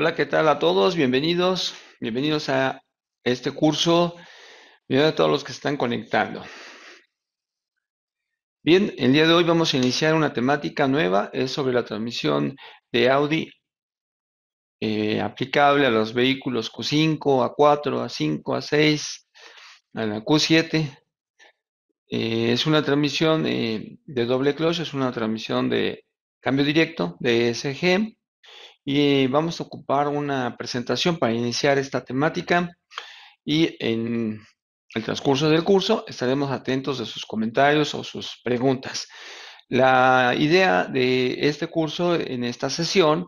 Hola, ¿qué tal a todos? Bienvenidos a este curso. Bienvenidos a todos los que se están conectando. Bien, el día de hoy vamos a iniciar una temática nueva, es sobre la transmisión de Audi aplicable a los vehículos Q5, A4, A5, A6, a la Q7. Es una transmisión de doble clutch, es una transmisión de cambio directo de ESG y vamos a ocupar una presentación para iniciar esta temática. Y en el transcurso del curso estaremos atentos de sus comentarios o sus preguntas. La idea de este curso en esta sesión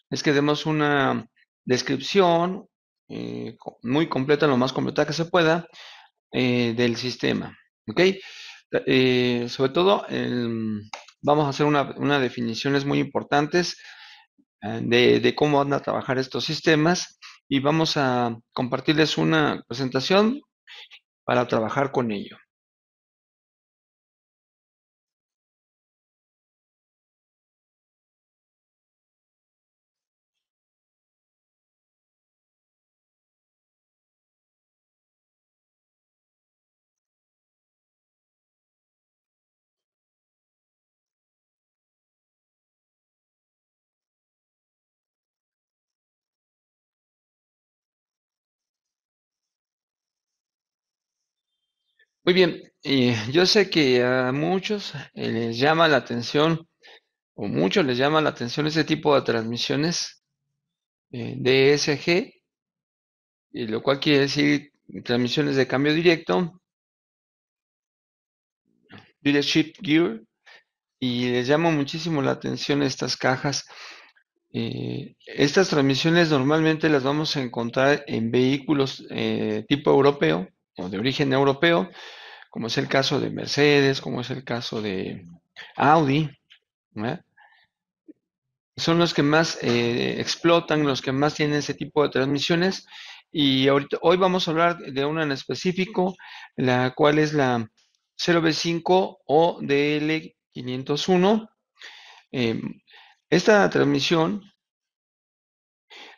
es que demos una descripción muy completa, lo más completa que se pueda, del sistema. ¿Ok? Sobre todo, vamos a hacer unas definiciones muy importantes de cómo van a trabajar estos sistemas y vamos a compartirles una presentación para trabajar con ello. Muy bien, yo sé que a muchos les llama la atención, o muchos les llama la atención este tipo de transmisiones DSG, y lo cual quiere decir transmisiones de cambio directo, Direct Shift Gear, y les llama muchísimo la atención estas cajas. Estas transmisiones normalmente las vamos a encontrar en vehículos tipo europeo o de origen europeo, como es el caso de Mercedes, como es el caso de Audi, ¿verdad? Son los que más explotan, los que más tienen ese tipo de transmisiones. Y hoy vamos a hablar de una en específico, la cual es la 0V5 o DL501. Eh, Esta transmisión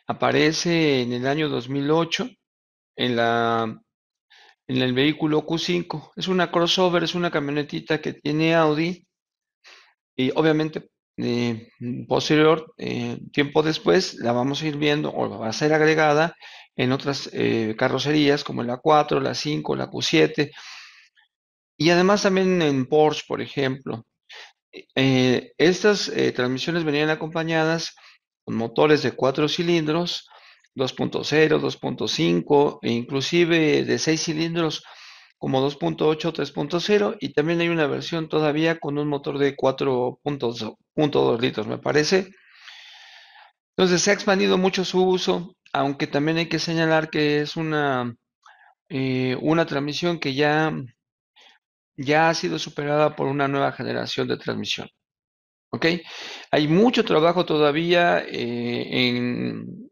aparece en el año 2008 en en el vehículo Q5. Es una crossover, es una camionetita que tiene Audi. Y obviamente, posterior, tiempo después, la vamos a ir viendo o va a ser agregada en otras carrocerías como la 4, la 5, la Q7 y además también en Porsche, por ejemplo. Estas transmisiones venían acompañadas con motores de 4 cilindros, 2.0, 2.5 e inclusive de 6 cilindros como 2.8, 3.0 y también hay una versión todavía con un motor de 4.2 litros, me parece. Entonces se ha expandido mucho su uso, aunque también hay que señalar que es una transmisión que ya ha sido superada por una nueva generación de transmisión. ¿Ok? Hay mucho trabajo todavía en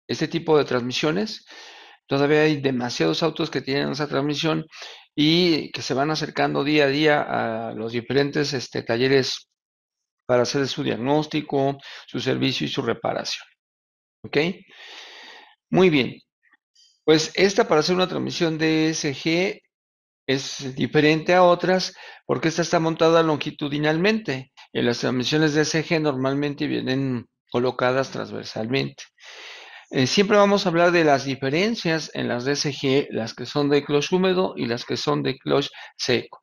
este tipo de transmisiones. Todavía hay demasiados autos que tienen esa transmisión y que se van acercando día a día a los diferentes talleres para hacer su diagnóstico, su servicio y su reparación. ¿Ok? Muy bien. Pues esta para hacer una transmisión DSG es diferente a otras porque esta está montada longitudinalmente. En las transmisiones DSG normalmente vienen colocadas transversalmente. Siempre vamos a hablar de las diferencias en las DSG, las que son de clutch húmedo y las que son de clutch seco.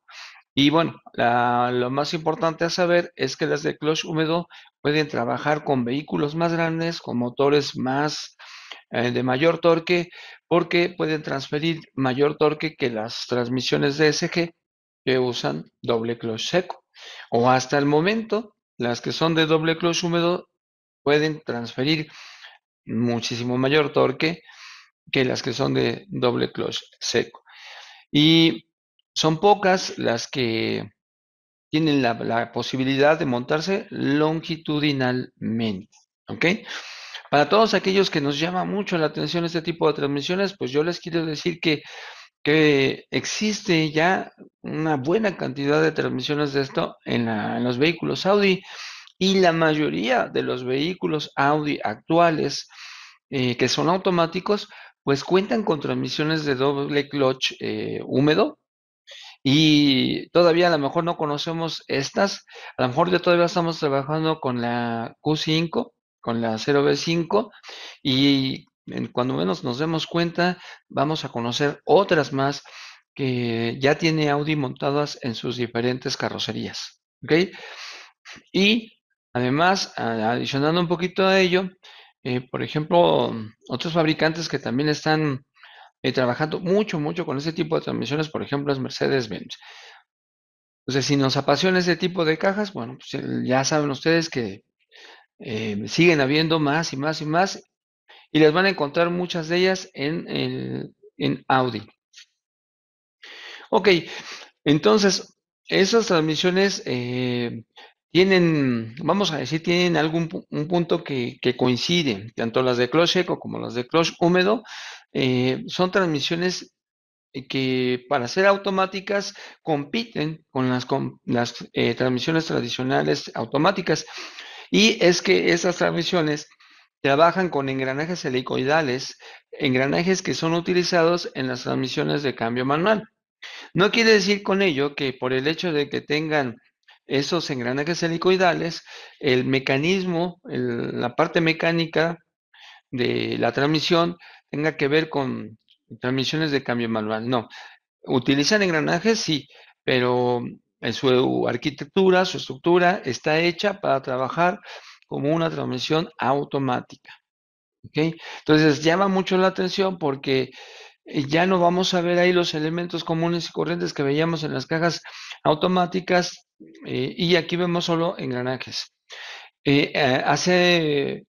Y bueno, lo más importante a saber es que las de clutch húmedo pueden trabajar con vehículos más grandes, con motores más de mayor torque, porque pueden transferir mayor torque que las transmisiones DSG que usan doble clutch seco. O hasta el momento, las que son de doble clutch húmedo pueden transferir muchísimo mayor torque que las que son de doble clutch seco. Y son pocas las que tienen la posibilidad de montarse longitudinalmente. ¿Ok? Para todos aquellos que nos llama mucho la atención este tipo de transmisiones, pues yo les quiero decir que existe ya una buena cantidad de transmisiones de esto en los vehículos Audi Y la mayoría de los vehículos Audi actuales que son automáticos, pues cuentan con transmisiones de doble clutch húmedo y todavía a lo mejor no conocemos estas, a lo mejor ya todavía estamos trabajando con la Q5, con la 0V5 y cuando menos nos demos cuenta vamos a conocer otras más que ya tiene Audi montadas en sus diferentes carrocerías. ¿Ok? Y además, adicionando un poquito a ello, por ejemplo, otros fabricantes que también están trabajando mucho, mucho con ese tipo de transmisiones, por ejemplo, es Mercedes-Benz. Entonces, si nos apasiona ese tipo de cajas, bueno, pues ya saben ustedes que siguen habiendo más y más y más, y les van a encontrar muchas de ellas en Audi. Ok, entonces, esas transmisiones tienen, vamos a decir, tienen un punto que coincide, tanto las de clutch seco como las de clutch húmedo, son transmisiones que para ser automáticas compiten con las transmisiones tradicionales automáticas. Y es que esas transmisiones trabajan con engranajes helicoidales, engranajes que son utilizados en las transmisiones de cambio manual. No quiere decir con ello que por el hecho de que tengan esos engranajes helicoidales, el mecanismo, la parte mecánica de la transmisión tenga que ver con transmisiones de cambio manual. No, utilizan engranajes, sí, pero en su arquitectura, su estructura está hecha para trabajar como una transmisión automática. ¿Ok? Entonces llama mucho la atención porque ya no vamos a ver ahí los elementos comunes y corrientes que veíamos en las cajas automáticas y aquí vemos solo engranajes. Eh, eh, hace,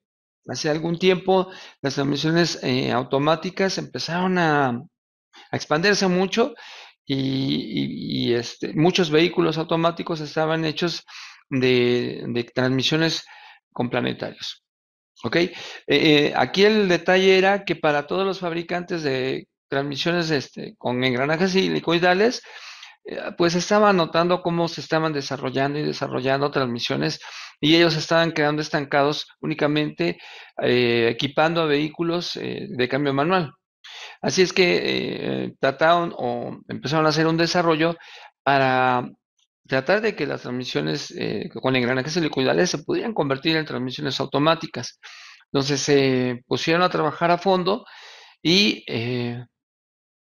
hace algún tiempo las transmisiones automáticas empezaron a expandirse mucho muchos vehículos automáticos estaban hechos de transmisiones con planetarios. ¿Ok? Aquí el detalle era que para todos los fabricantes de transmisiones con engranajes helicoidales, pues estaban notando cómo se estaban desarrollando y desarrollando transmisiones y ellos estaban quedando estancados únicamente equipando a vehículos de cambio manual. Así es que trataron o empezaron a hacer un desarrollo para tratar de que las transmisiones con engranajes helicoidales se pudieran convertir en transmisiones automáticas. Entonces se pusieron a trabajar a fondo y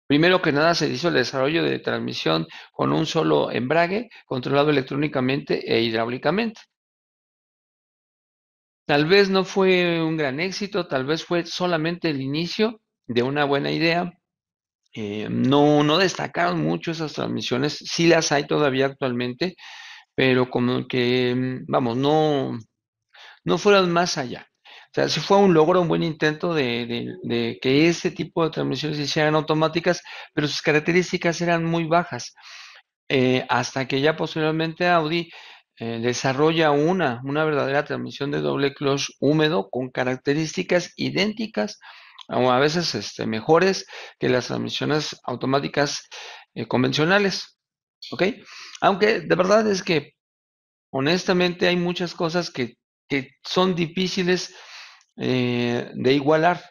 primero que nada se hizo el desarrollo de transmisión con un solo embrague controlado electrónicamente e hidráulicamente. Tal vez no fue un gran éxito, tal vez fue solamente el inicio de una buena idea. No destacaron mucho esas transmisiones, sí las hay todavía actualmente, pero como que, vamos, no fueron más allá. O sea, sí fue un logro, un buen intento de que ese tipo de transmisiones se hicieran automáticas, pero sus características eran muy bajas. Hasta que ya posteriormente Audi desarrolla una verdadera transmisión de doble clutch húmedo con características idénticas o a veces mejores que las transmisiones automáticas convencionales. ¿Ok? Aunque de verdad es que honestamente hay muchas cosas que son difíciles de igualar.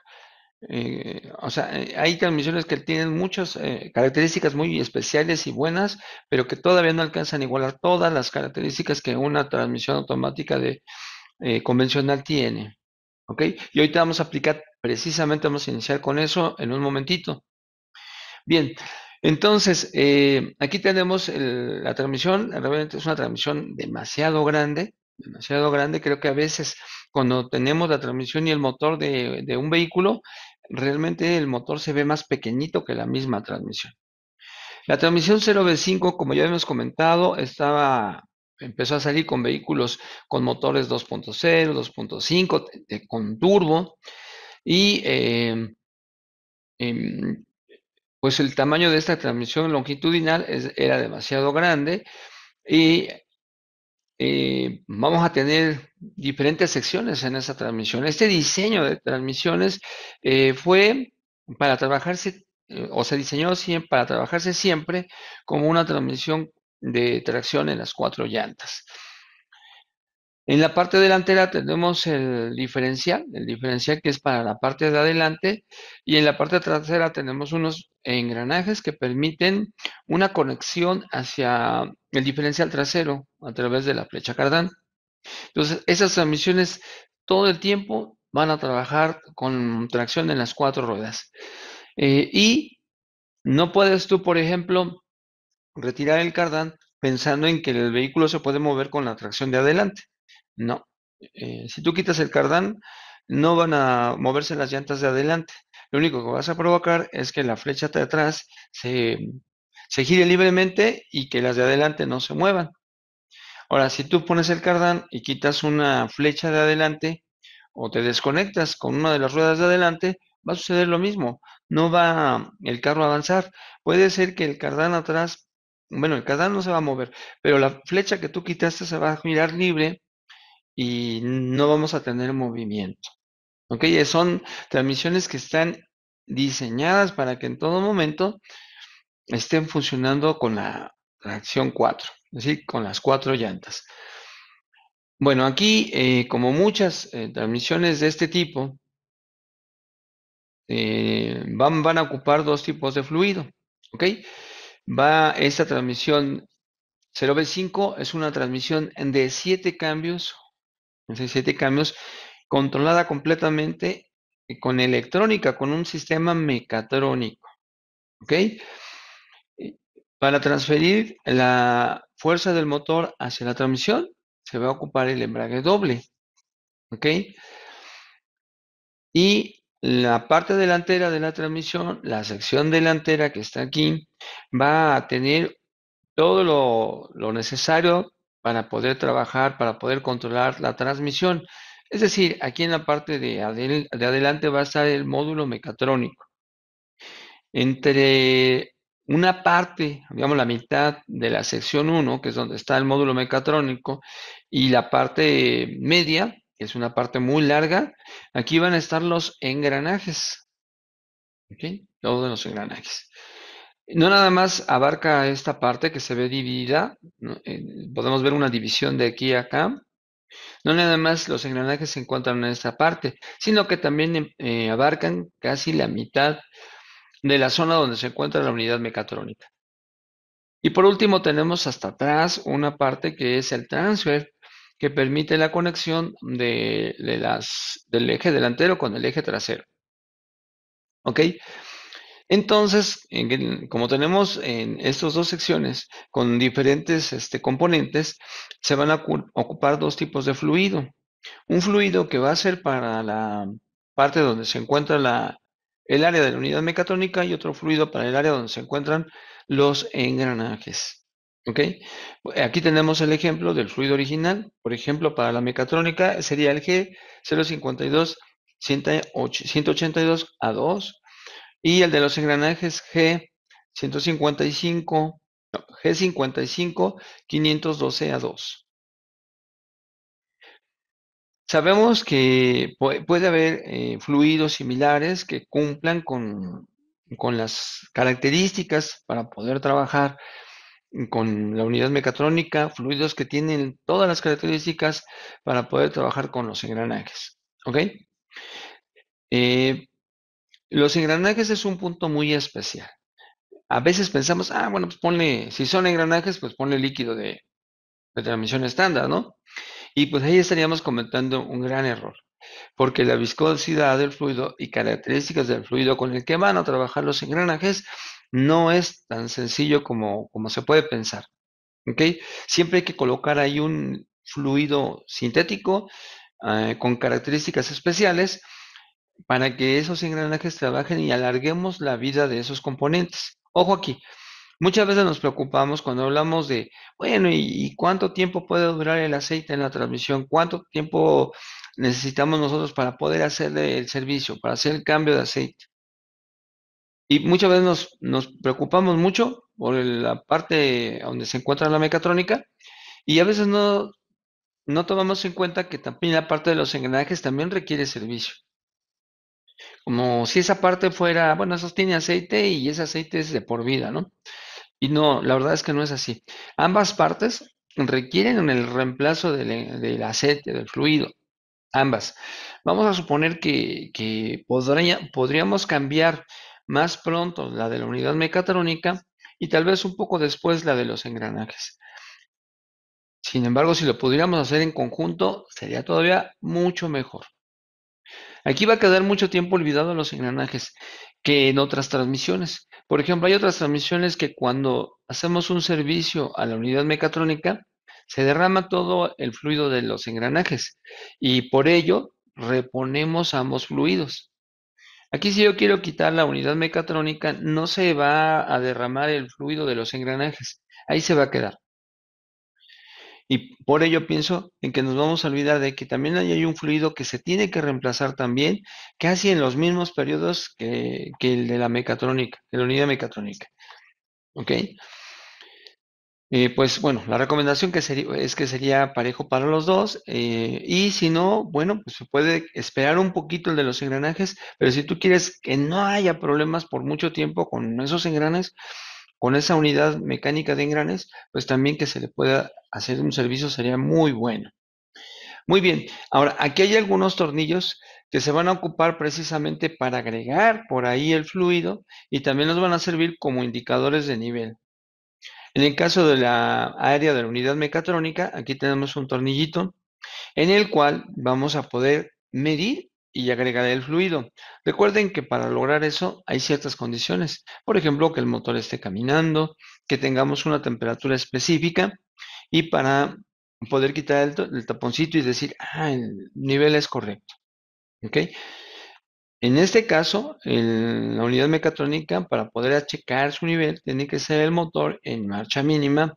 O sea, hay transmisiones que tienen muchas características muy especiales y buenas, pero que todavía no alcanzan a igualar todas las características que una transmisión automática de convencional tiene. ¿Ok? Y ahorita vamos a aplicar, precisamente vamos a iniciar con eso en un momentito. Bien, entonces, aquí tenemos la transmisión, realmente es una transmisión demasiado grande, creo que a veces cuando tenemos la transmisión y el motor de un vehículo, realmente el motor se ve más pequeñito que la misma transmisión. La transmisión 0V5, como ya hemos comentado, empezó a salir con vehículos con motores 2.0, 2.5, con turbo, y em, pues el tamaño de esta transmisión longitudinal era demasiado grande y vamos a tener diferentes secciones en esa transmisión. Este diseño de transmisiones fue para trabajarse, o se diseñó siempre, para trabajarse siempre como una transmisión de tracción en las cuatro llantas. En la parte delantera tenemos el diferencial que es para la parte de adelante, y en la parte trasera tenemos unos engranajes que permiten una conexión hacia el diferencial trasero a través de la flecha cardán. Entonces, esas transmisiones todo el tiempo van a trabajar con tracción en las cuatro ruedas. Y no puedes tú, por ejemplo, retirar el cardán pensando en que el vehículo se puede mover con la tracción de adelante. No. Si tú quitas el cardán, no van a moverse las llantas de adelante. Lo único que vas a provocar es que la flecha de atrás se gire libremente y que las de adelante no se muevan. Ahora, si tú pones el cardán y quitas una flecha de adelante o te desconectas con una de las ruedas de adelante, va a suceder lo mismo. No va el carro a avanzar. Puede ser que el cardán atrás, bueno, el cardán no se va a mover, pero la flecha que tú quitaste se va a girar libre y no vamos a tener movimiento. ¿Ok? Son transmisiones que están diseñadas para que en todo momento estén funcionando con la tracción 4, es decir, con las cuatro llantas. Bueno, aquí, como muchas transmisiones de este tipo, van a ocupar dos tipos de fluido, ¿ok? Esta transmisión 0V5 es una transmisión de 7 cambios, es decir, 7 cambios, controlada completamente con electrónica, con un sistema mecatrónico, ¿ok? Para transferir la fuerza del motor hacia la transmisión, se va a ocupar el embrague doble, ¿ok? Y la parte delantera de la transmisión, la sección delantera que está aquí, va a tener todo lo necesario para poder trabajar, para poder controlar la transmisión. Es decir, aquí en la parte de adelante va a estar el módulo mecatrónico. Entre una parte, digamos la mitad de la sección uno, que es donde está el módulo mecatrónico, y la parte media, que es una parte muy larga, aquí van a estar los engranajes, ¿ok? Todos los engranajes. No nada más abarca esta parte que se ve dividida, ¿no? Podemos ver una división de aquí a acá. No nada más los engranajes se encuentran en esta parte, sino que también abarcan casi la mitad de la zona donde se encuentra la unidad mecatrónica. Y por último tenemos hasta atrás una parte que es el transfer, que permite la conexión del eje delantero con el eje trasero. ¿Ok? Entonces, como tenemos en estas dos secciones con diferentes componentes, se van a ocupar dos tipos de fluido. Un fluido que va a ser para la parte donde se encuentra el área de la unidad mecatrónica, y otro fluido para el área donde se encuentran los engranajes. ¿Ok? Aquí tenemos el ejemplo del fluido original. Por ejemplo, para la mecatrónica sería el G052 182A2, y el de los engranajes G155, no, G55 512A2. Sabemos que puede haber fluidos similares que cumplan con las características para poder trabajar con la unidad mecatrónica, fluidos que tienen todas las características para poder trabajar con los engranajes. ¿Ok? Eh, los engranajes es un punto muy especial. A veces pensamos, bueno, pues ponle, si son engranajes, pues ponle líquido de transmisión estándar, ¿no? Y pues ahí estaríamos cometendo un gran error, porque la viscosidad del fluido y características del fluido con el que van a trabajar los engranajes no es tan sencillo como se puede pensar, ¿ok? Siempre hay que colocar ahí un fluido sintético con características especiales para que esos engranajes trabajen y alarguemos la vida de esos componentes. Ojo aquí, muchas veces nos preocupamos cuando hablamos de, bueno, ¿y cuánto tiempo puede durar el aceite en la transmisión? ¿Cuánto tiempo necesitamos nosotros para poder hacerle el servicio, para hacer el cambio de aceite? Y muchas veces nos preocupamos mucho por la parte donde se encuentra la mecatrónica, y a veces no tomamos en cuenta que también la parte de los engranajes también requiere servicio. Como si esa parte fuera, bueno, eso tiene aceite y ese aceite es de por vida, ¿no? Y no, la verdad es que no es así. Ambas partes requieren el reemplazo del aceite, del fluido, ambas. Vamos a suponer que podríamos cambiar más pronto la de la unidad mecatrónica y tal vez un poco después la de los engranajes. Sin embargo, si lo pudiéramos hacer en conjunto, sería todavía mucho mejor. Aquí va a quedar mucho tiempo olvidado los engranajes que en otras transmisiones. Por ejemplo, hay otras transmisiones que cuando hacemos un servicio a la unidad mecatrónica, se derrama todo el fluido de los engranajes y por ello reponemos ambos fluidos. Aquí si yo quiero quitar la unidad mecatrónica, no se va a derramar el fluido de los engranajes. Ahí se va a quedar. Y por ello pienso en que nos vamos a olvidar de que también hay un fluido que se tiene que reemplazar también, casi en los mismos periodos que el de la mecatrónica, de la unidad mecatrónica. ¿Ok? Pues bueno, la recomendación es que sería parejo para los dos. Y si no, bueno, pues se puede esperar un poquito el de los engranajes, pero si tú quieres que no haya problemas por mucho tiempo con esos engranes, con esa unidad mecánica de engranes, pues también que se le pueda hacer un servicio sería muy bueno. Muy bien, ahora aquí hay algunos tornillos que se van a ocupar precisamente para agregar por ahí el fluido y también nos van a servir como indicadores de nivel. En el caso de la área de la unidad mecatrónica, aquí tenemos un tornillito en el cual vamos a poder medir y agregar el fluido. Recuerden que para lograr eso hay ciertas condiciones. Por ejemplo, que el motor esté caminando, que tengamos una temperatura específica y para poder quitar el taponcito y decir, el nivel es correcto. ¿Ok? En este caso, la unidad mecatrónica, para poder checar su nivel, tiene que ser el motor en marcha mínima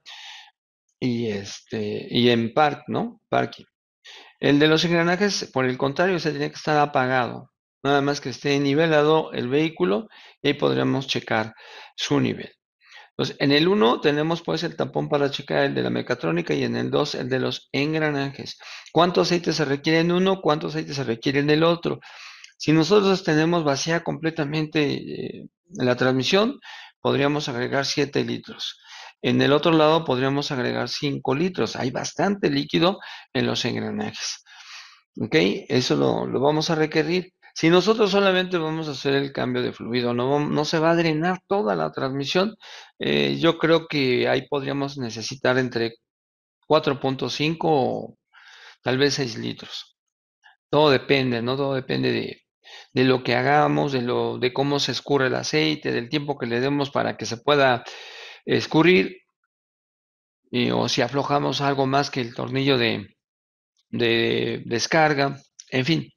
y en park, ¿no? Parking. El de los engranajes, por el contrario, se tiene que estar apagado. Nada más que esté nivelado el vehículo y ahí podremos checar su nivel. Entonces, en el uno tenemos pues el tapón para checar el de la mecatrónica y en el 2 el de los engranajes. ¿Cuánto aceite se requiere en uno? ¿Cuánto aceite se requiere en el otro? Si nosotros tenemos vacía completamente la transmisión, podríamos agregar 7 litros. En el otro lado podríamos agregar 5 litros. Hay bastante líquido en los engranajes. ¿Ok? Eso lo vamos a requerir. Si nosotros solamente vamos a hacer el cambio de fluido, no se va a drenar toda la transmisión, yo creo que ahí podríamos necesitar entre 4.5 o tal vez 6 litros. Todo depende, ¿no? Todo depende de lo que hagamos, de cómo se escurre el aceite, del tiempo que le demos para que se pueda escurrir, o si aflojamos algo más que el tornillo de descarga, en fin.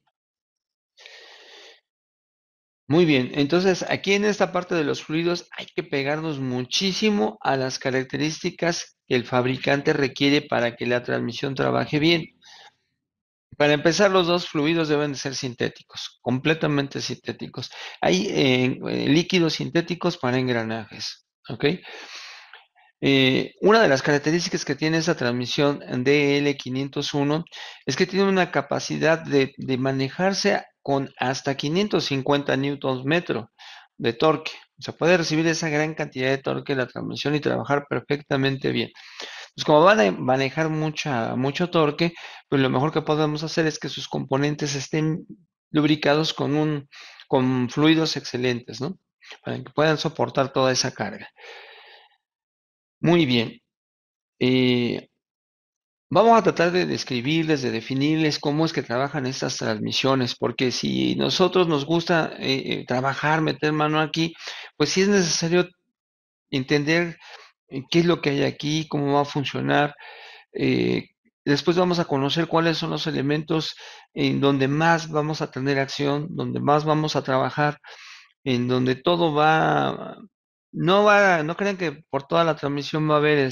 Muy bien, entonces aquí en esta parte de los fluidos hay que pegarnos muchísimo a las características que el fabricante requiere para que la transmisión trabaje bien. Para empezar, los dos fluidos deben de ser sintéticos, completamente sintéticos. Hay líquidos sintéticos para engranajes, ¿ok? Una de las características que tiene esa transmisión DL501 es que tiene una capacidad de manejarse con hasta 550 newtons metro de torque. O sea, puede recibir esa gran cantidad de torque la transmisión y trabajar perfectamente bien. Pues como van a manejar mucho torque, pues lo mejor que podemos hacer es que sus componentes estén lubricados con fluidos excelentes, ¿no? Para que puedan soportar toda esa carga. Muy bien. Eh, Vamos a tratar de describirles, de definirles cómo es que trabajan estas transmisiones, porque si nosotros nos gusta trabajar, meter mano aquí, pues sí es necesario entender qué es lo que hay aquí, cómo va a funcionar. eh, Después vamos a conocer cuáles son los elementos en donde más vamos a tener acción, donde más vamos a trabajar, en donde todo no crean que por toda la transmisión va a haber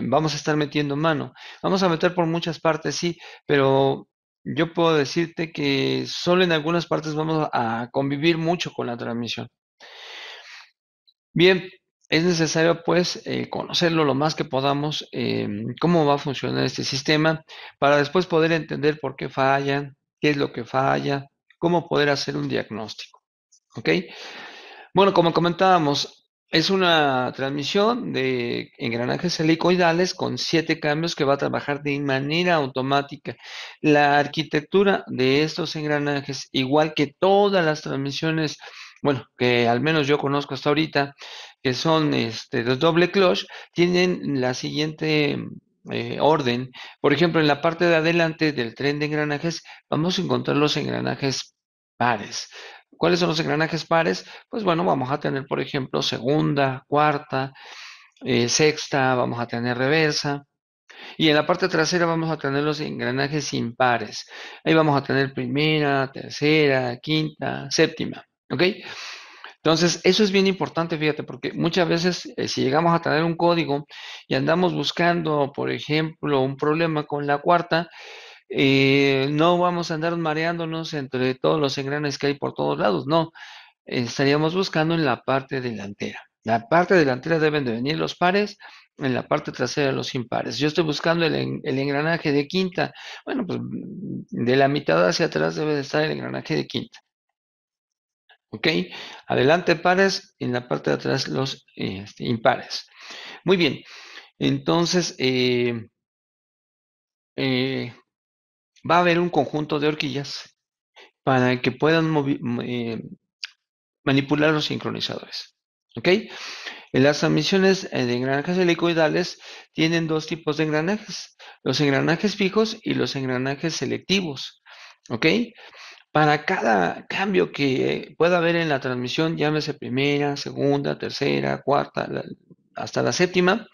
vamos a estar metiendo mano. Vamos a meter por muchas partes, sí, pero yo puedo decirte que solo en algunas partes vamos a convivir mucho con la transmisión. Bien, es necesario pues conocerlo lo más que podamos, cómo va a funcionar este sistema, para después poder entender por qué fallan, qué es lo que falla, cómo poder hacer un diagnóstico. ¿Ok? Bueno, como comentábamos, Es una transmisión de engranajes helicoidales con 7 cambios que va a trabajar de manera automática. La arquitectura de estos engranajes, igual que todas las transmisiones, bueno, que al menos yo conozco hasta ahorita, que son de doble clutch, tienen la siguiente orden. Por ejemplo, en la parte de adelante del tren de engranajes vamos a encontrar los engranajes pares. ¿Cuáles son los engranajes pares? Pues bueno, vamos a tener, por ejemplo, segunda, cuarta, sexta, vamos a tener reversa. Y en la parte trasera vamos a tener los engranajes impares. Ahí vamos a tener primera, tercera, quinta, séptima. ¿Ok? Entonces, eso es bien importante, fíjate, porque muchas veces si llegamos a tener un código y andamos buscando, por ejemplo, un problema con la cuarta, no vamos a andar mareándonos entre todos los engranes que hay por todos lados, no, estaríamos buscando en la parte delantera. La parte delantera deben de venir los pares, en la parte trasera los impares. Yo estoy buscando el engranaje de quinta. Bueno, pues de la mitad hacia atrás debe de estar el engranaje de quinta. ¿Ok? Adelante pares, en la parte de atrás los impares. Muy bien. Entonces, eh, va a haber un conjunto de horquillas para que puedan manipular los sincronizadores. ¿Ok? Las transmisiones de engranajes helicoidales tienen dos tipos de engranajes, los engranajes fijos y los engranajes selectivos. ¿Ok? Para cada cambio que pueda haber en la transmisión, llámese primera, segunda, tercera, cuarta, hasta la séptima,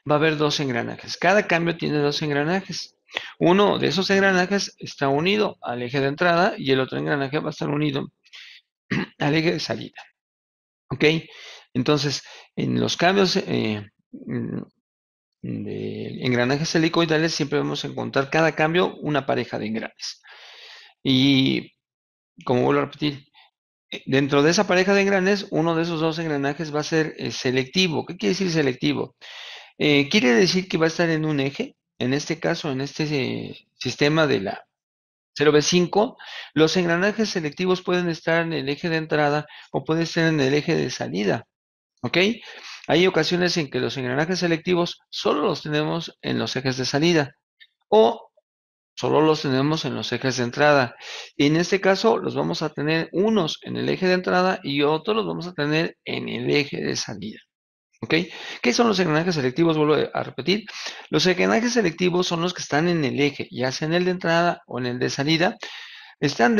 va a haber dos engranajes. Cada cambio tiene dos engranajes. Uno de esos engranajes está unido al eje de entrada y el otro engranaje va a estar unido al eje de salida. ¿Ok? Entonces, en los cambios de engranajes helicoidales siempre vamos a encontrar cada cambio una pareja de engranes. Y como vuelvo a repetir, dentro de esa pareja de engranes, uno de esos dos engranajes va a ser selectivo. ¿Qué quiere decir selectivo? Quiere decir que va a estar en un eje. En este caso, en este sistema de la 0B5, los engranajes selectivos pueden estar en el eje de entrada o pueden estar en el eje de salida. ¿Ok? Hay ocasiones en que los engranajes selectivos solo los tenemos en los ejes de salida o solo los tenemos en los ejes de entrada. Y en este caso los vamos a tener unos en el eje de entrada y otros los vamos a tener en el eje de salida. ¿Ok? ¿Qué son los engranajes selectivos? Vuelvo a repetir. Los engranajes selectivos son los que están en el eje, ya sea en el de entrada o en el de salida. Están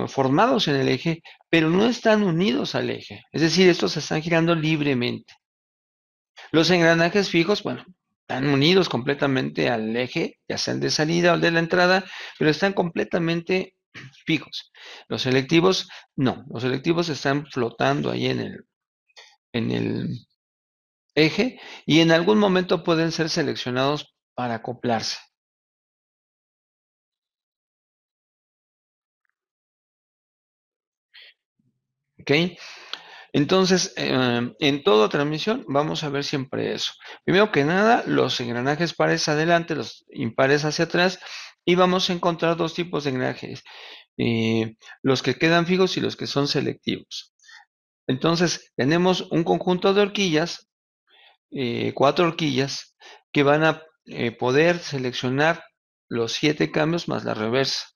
formados en el eje, pero no están unidos al eje. Es decir, estos se están girando libremente. Los engranajes fijos, bueno, están unidos completamente al eje, ya sea el de salida o el de la entrada, pero están completamente fijos. Los selectivos, no, los selectivos están flotando ahí en el eje y en algún momento pueden ser seleccionados para acoplarse. ¿Ok? Entonces, en toda transmisión vamos a ver siempre eso. Primero que nada, los engranajes pares adelante, los impares hacia atrás, y vamos a encontrar dos tipos de engranajes, los que quedan fijos y los que son selectivos. Entonces, tenemos un conjunto de horquillas, 4 horquillas, que van a poder seleccionar los 7 cambios más la reversa.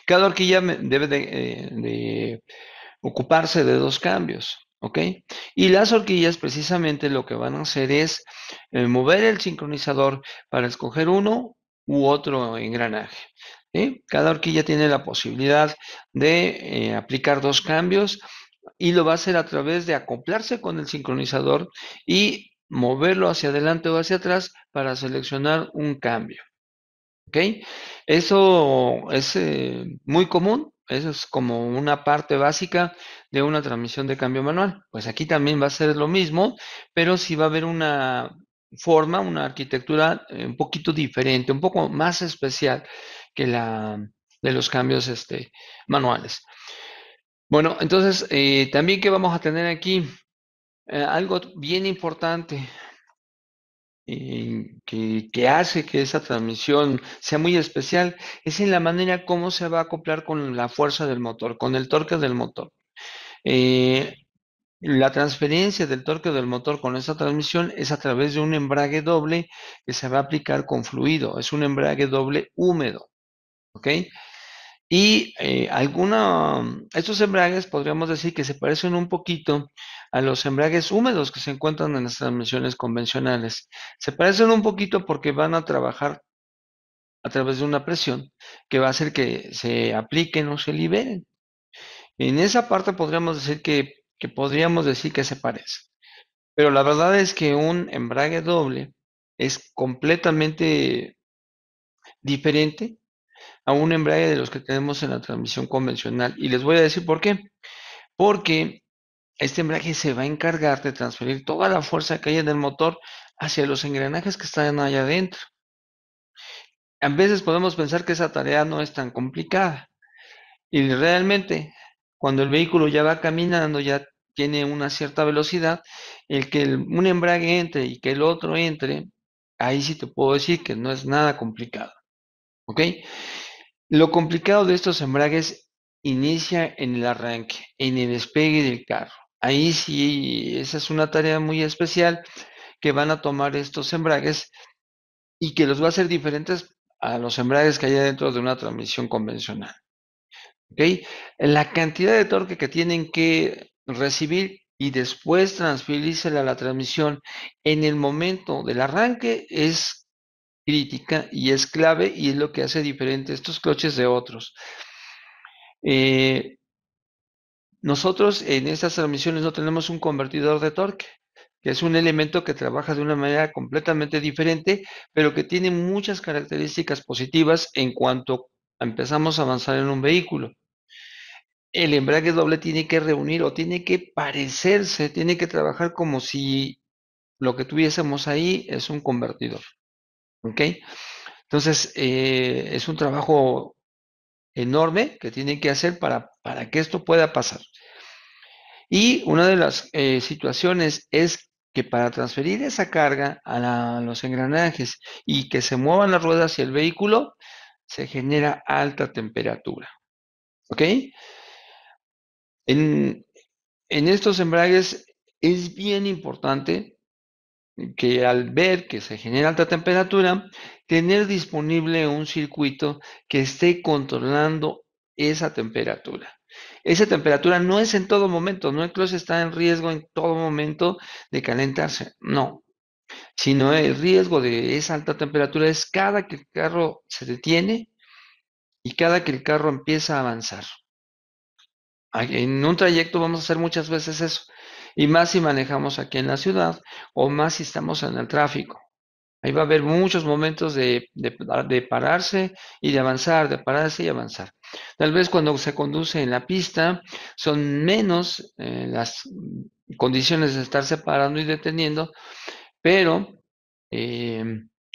Cada horquilla debe de ocuparse de 2 cambios, ¿ok? Y las horquillas precisamente lo que van a hacer es mover el sincronizador para escoger uno u otro engranaje. ¿Sí? Cada horquilla tiene la posibilidad de aplicar 2 cambios y lo va a hacer a través de acoplarse con el sincronizador y moverlo hacia adelante o hacia atrás para seleccionar un cambio. ¿Ok? Eso es muy común, eso es como una parte básica de una transmisión de cambio manual. Pues aquí también va a ser lo mismo, pero sí va a haber una forma, una arquitectura un poquito diferente, un poco más especial que la de los cambios manuales. Bueno, entonces también que vamos a tener aquí algo bien importante que hace que esa transmisión sea muy especial es en la manera como se va a acoplar con la fuerza del motor, con el torque del motor. La transferencia del torque del motor con esta transmisión es a través de un embrague doble que se va a aplicar con fluido. Es un embrague doble húmedo, ¿ok? Y estos embragues podríamos decir que se parecen un poquito a los embragues húmedos que se encuentran en las transmisiones convencionales. Se parecen un poquito porque van a trabajar a través de una presión que va a hacer que se apliquen o se liberen. En esa parte podríamos decir que se parece. Pero la verdad es que un embrague doble es completamente diferente a un embrague de los que tenemos en la transmisión convencional. Y les voy a decir por qué. Porque este embrague se va a encargar de transferir toda la fuerza que hay en el motor hacia los engranajes que están allá adentro. A veces podemos pensar que esa tarea no es tan complicada. Y realmente, cuando el vehículo ya va caminando, ya tiene una cierta velocidad, un embrague entre y que el otro entre, ahí sí te puedo decir que no es nada complicado. ¿Ok? Lo complicado de estos embragues inicia en el arranque, en el despegue del carro. Ahí sí, esa es una tarea muy especial que van a tomar estos embragues y que los va a hacer diferentes a los embragues que hay dentro de una transmisión convencional. ¿Ok? La cantidad de torque que tienen que recibir y después transferírsela a la transmisión en el momento del arranque es crítica y es clave y es lo que hace diferente estos coches de otros. Eh, Nosotros en estas transmisiones no tenemos un convertidor de torque, que es un elemento que trabaja de una manera completamente diferente, pero que tiene muchas características positivas en cuanto empezamos a avanzar en un vehículo. El embrague doble tiene que reunir o tiene que parecerse, tiene que trabajar como si lo que tuviésemos ahí es un convertidor. ¿Ok? Entonces, es un trabajo enorme que tiene que hacer para que esto pueda pasar. Y una de las situaciones es que para transferir esa carga los engranajes y que se muevan las ruedas y el vehículo, se genera alta temperatura. ¿Ok? En, en estos embragues es bien importante que al ver que se genera alta temperatura, tener disponible un circuito que esté controlando esa temperatura. Esa temperatura no es en todo momento, no el cloche está en riesgo en todo momento de calentarse, no, sino el riesgo de esa alta temperatura es cada que el carro se detiene y cada que el carro empieza a avanzar. En un trayecto vamos a hacer muchas veces eso, y más si manejamos aquí en la ciudad o más si estamos en el tráfico. Ahí va a haber muchos momentos de pararse y de avanzar, de pararse y avanzar. Tal vez cuando se conduce en la pista son menos las condiciones de estarse parando y deteniendo, pero eh,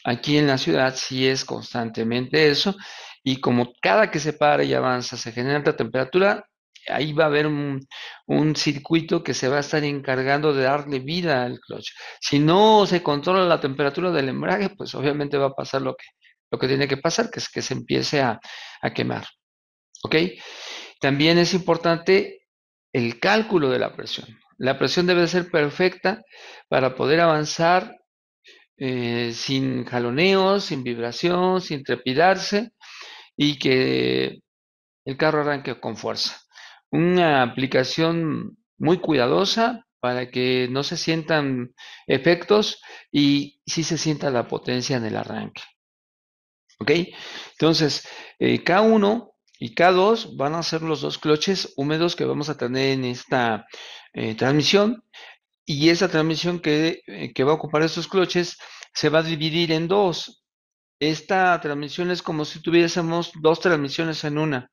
aquí en la ciudad sí es constantemente eso, y como cada que se para y avanza se genera alta temperatura, ahí va a haber un circuito que se va a estar encargando de darle vida al clutch. Si no se controla la temperatura del embrague, pues obviamente va a pasar lo que tiene que pasar, que es que se empiece a quemar. ¿Ok? También es importante el cálculo de la presión. La presión debe ser perfecta para poder avanzar sin jaloneos, sin vibración, sin trepidarse y que el carro arranque con fuerza. Una aplicación muy cuidadosa para que no se sientan efectos y sí se sienta la potencia en el arranque. ¿Ok? Entonces, K1 y K2 van a ser los dos cloches húmedos que vamos a tener en esta transmisión. Y esa transmisión que va a ocupar estos cloches se va a dividir en dos. Esta transmisión es como si tuviésemos dos transmisiones en una,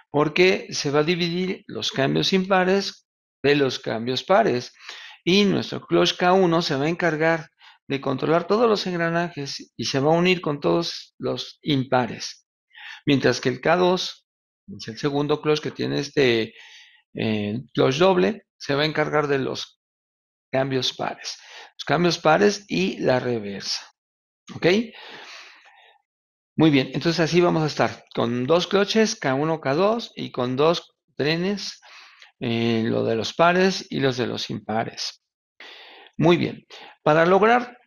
porque se va a dividir los cambios impares de los cambios pares. Y nuestro clutch K1 se va a encargar de controlar todos los engranajes y se va a unir con todos los impares. Mientras que el K2, es el segundo clutch que tiene este clutch doble, se va a encargar de los cambios pares. Los cambios pares y la reversa. ¿Ok? Muy bien, entonces así vamos a estar con dos cloches, K1, K2 y con dos trenes lo de los pares y los de los impares. Muy bien. Para lograr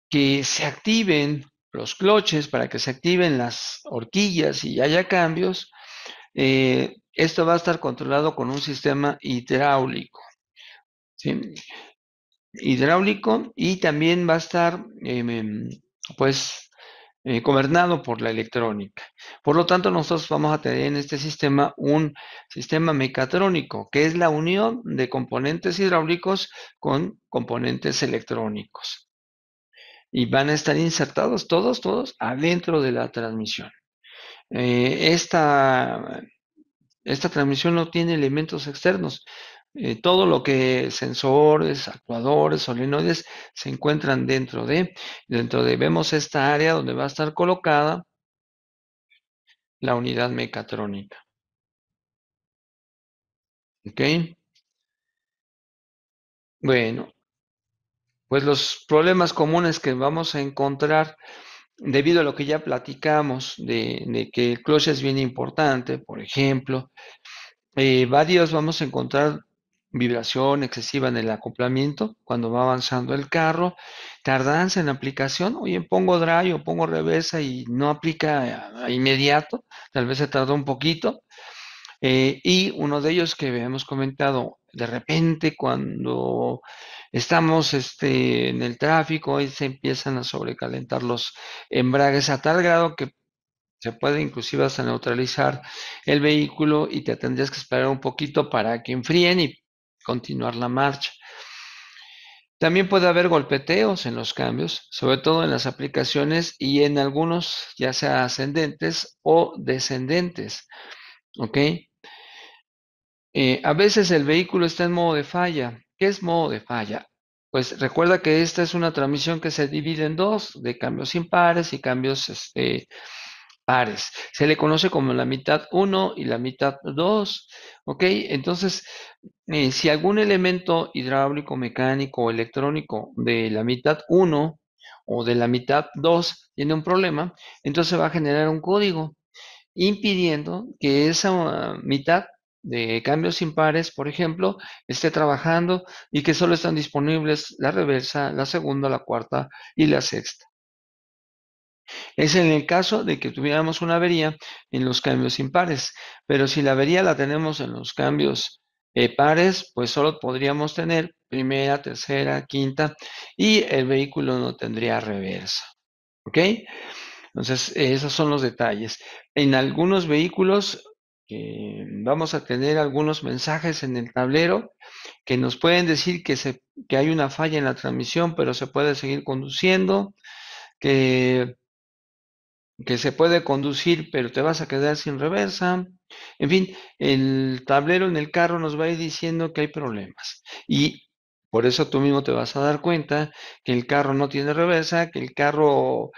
que se activen los cloches, para que se activen las horquillas y haya cambios, esto va a estar controlado con un sistema hidráulico, ¿sí? Hidráulico, y también va a estar, pues, gobernado por la electrónica. Por lo tanto, nosotros vamos a tener en este sistema un sistema mecatrónico, que es la unión de componentes hidráulicos con componentes electrónicos. Y van a estar insertados todos adentro de la transmisión. Eh, esta, esta transmisión no tiene elementos externos. Todo lo que sensores, actuadores, solenoides se encuentran vemos esta área donde va a estar colocada la unidad mecatrónica. ¿Ok? Bueno, pues los problemas comunes que vamos a encontrar debido a lo que ya platicamos de que el clutch es bien importante, por ejemplo, varios vamos a encontrar vibración excesiva en el acoplamiento cuando va avanzando el carro, tardanza en aplicación, oye, pongo drive o pongo reversa y no aplica a inmediato, tal vez se tardó un poquito. Y uno de ellos que habíamos comentado, de repente cuando estamos en el tráfico, ahí se empiezan a sobrecalentar los embragues a tal grado que se puede inclusive hasta neutralizar el vehículo y te tendrías que esperar un poquito para que enfríen y continuar la marcha. También puede haber golpeteos en los cambios, sobre todo en las aplicaciones y en algunos, ya sea ascendentes o descendentes. ¿Ok? A veces el vehículo está en modo de falla. ¿Qué es modo de falla? Pues recuerda que esta es una transmisión que se divide en dos, de cambios impares y cambios pares. Se le conoce como la mitad uno y la mitad 2. ¿Ok? Entonces, si algún elemento hidráulico, mecánico o electrónico de la mitad uno o de la mitad 2 tiene un problema, entonces va a generar un código impidiendo que esa mitad de cambios impares, por ejemplo, esté trabajando y que solo están disponibles la reversa, la segunda, la cuarta y la sexta. Es en el caso de que tuviéramos una avería en los cambios impares, pero si la avería la tenemos en los cambios pares, pues solo podríamos tener primera, tercera, quinta y el vehículo no tendría reversa. ¿Ok? Entonces, esos son los detalles. En algunos vehículos vamos a tener algunos mensajes en el tablero que nos pueden decir que hay una falla en la transmisión, pero se puede seguir conduciendo, que, que se puede conducir, pero te vas a quedar sin reversa. En fin, el tablero en el carro nos va a ir diciendo que hay problemas. Y por eso tú mismo te vas a dar cuenta que el carro no tiene reversa, que el carro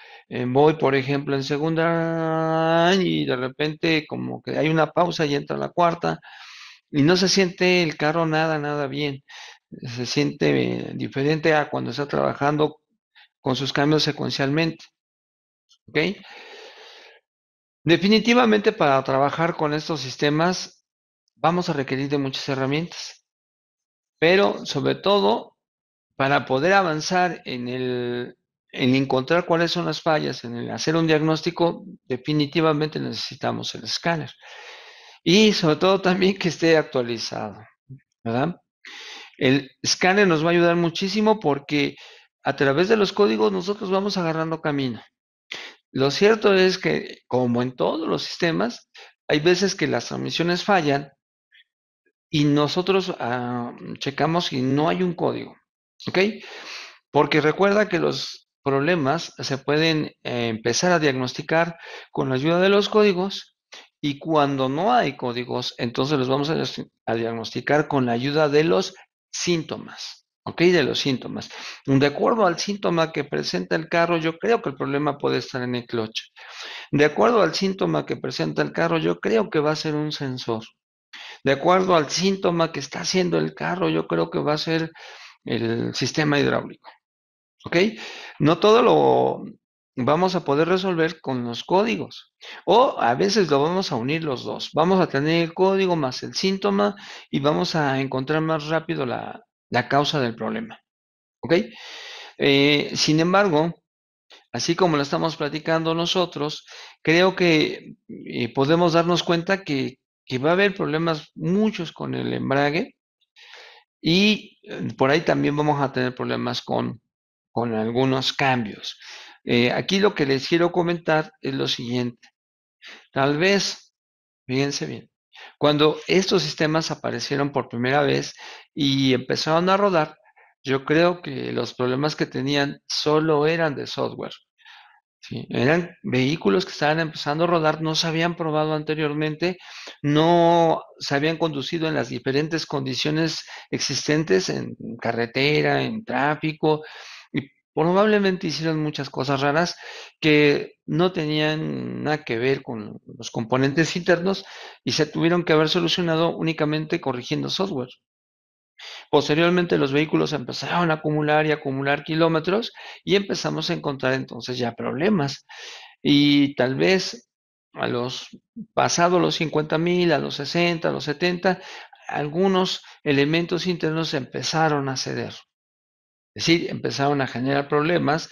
voy, por ejemplo, en segunda y de repente como que hay una pausa y entra la cuarta y no se siente el carro nada bien. Se siente diferente a cuando está trabajando con sus cambios secuencialmente. ¿Ok? Definitivamente para trabajar con estos sistemas vamos a requerir de muchas herramientas, pero sobre todo para poder avanzar en encontrar cuáles son las fallas, en el hacer un diagnóstico, definitivamente necesitamos el escáner. Y sobre todo también que esté actualizado, ¿verdad? El escáner nos va a ayudar muchísimo porque a través de los códigos nosotros vamos agarrando camino. Lo cierto es que, como en todos los sistemas, hay veces que las transmisiones fallan y nosotros checamos si no hay un código, ¿ok? Porque recuerda que los problemas se pueden empezar a diagnosticar con la ayuda de los códigos y cuando no hay códigos, entonces los vamos a diagnosticar con la ayuda de los síntomas, ¿ok? De los síntomas. De acuerdo al síntoma que presenta el carro, yo creo que el problema puede estar en el clutch. De acuerdo al síntoma que presenta el carro, yo creo que va a ser un sensor. De acuerdo al síntoma que está haciendo el carro, yo creo que va a ser el sistema hidráulico. ¿Ok? No todo vamos a poder resolver con los códigos. O a veces lo vamos a unir los dos. Vamos a tener el código más el síntoma y vamos a encontrar más rápido la causa del problema. ¿Ok? Sin embargo, así como lo estamos platicando nosotros, creo que podemos darnos cuenta que va a haber problemas muchos con el embrague y por ahí también vamos a tener problemas con algunos cambios. Aquí lo que les quiero comentar es lo siguiente. Tal vez, fíjense bien, cuando estos sistemas aparecieron por primera vez y empezaron a rodar, yo creo que los problemas que tenían solo eran de software. Sí, eran vehículos que estaban empezando a rodar, no se habían probado anteriormente, no se habían conducido en las diferentes condiciones existentes en carretera, en tráfico, y probablemente hicieron muchas cosas raras que no tenían nada que ver con los componentes internos y se tuvieron que haber solucionado únicamente corrigiendo software. Posteriormente los vehículos empezaron a acumular y acumular kilómetros y empezamos a encontrar entonces ya problemas. Y tal vez a los pasados los 50.000, a los 60, a los 70, algunos elementos internos empezaron a ceder. Es decir, empezaron a generar problemas.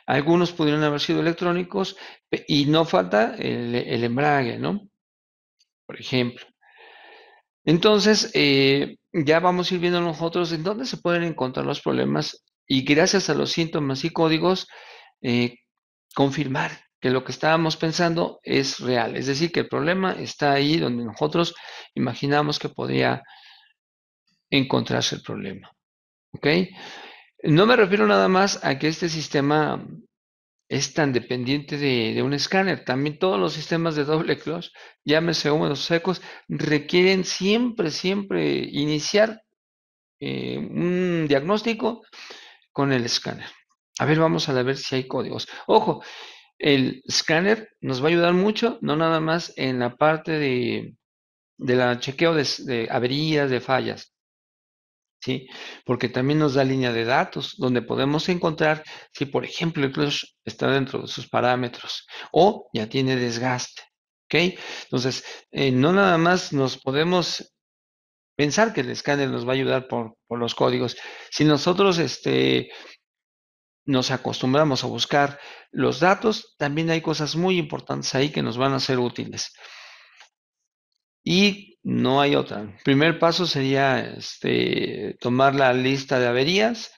Algunos pudieron haber sido electrónicos y no falta el embrague, ¿no? Por ejemplo. Entonces, ya vamos a ir viendo nosotros en dónde se pueden encontrar los problemas y gracias a los síntomas y códigos, eh, confirmar que lo que estábamos pensando es real. Es decir, que el problema está ahí donde nosotros imaginamos que podría encontrarse el problema. ¿Ok? No me refiero nada más a que este sistema es tan dependiente de un escáner. También todos los sistemas de doble clutch, llámese húmedos o secos, requieren siempre, siempre iniciar un diagnóstico con el escáner. A ver, vamos a ver si hay códigos. Ojo, el escáner nos va a ayudar mucho, no nada más en la parte de la chequeo de averías, de fallas, ¿sí? Porque también nos da línea de datos donde podemos encontrar si, por ejemplo, el clutch está dentro de sus parámetros o ya tiene desgaste, ¿ok? Entonces, no nada más nos podemos pensar que el escáner nos va a ayudar por los códigos. Si nosotros nos acostumbramos a buscar los datos, también hay cosas muy importantes ahí que nos van a ser útiles. Y no hay otra. El primer paso sería tomar la lista de averías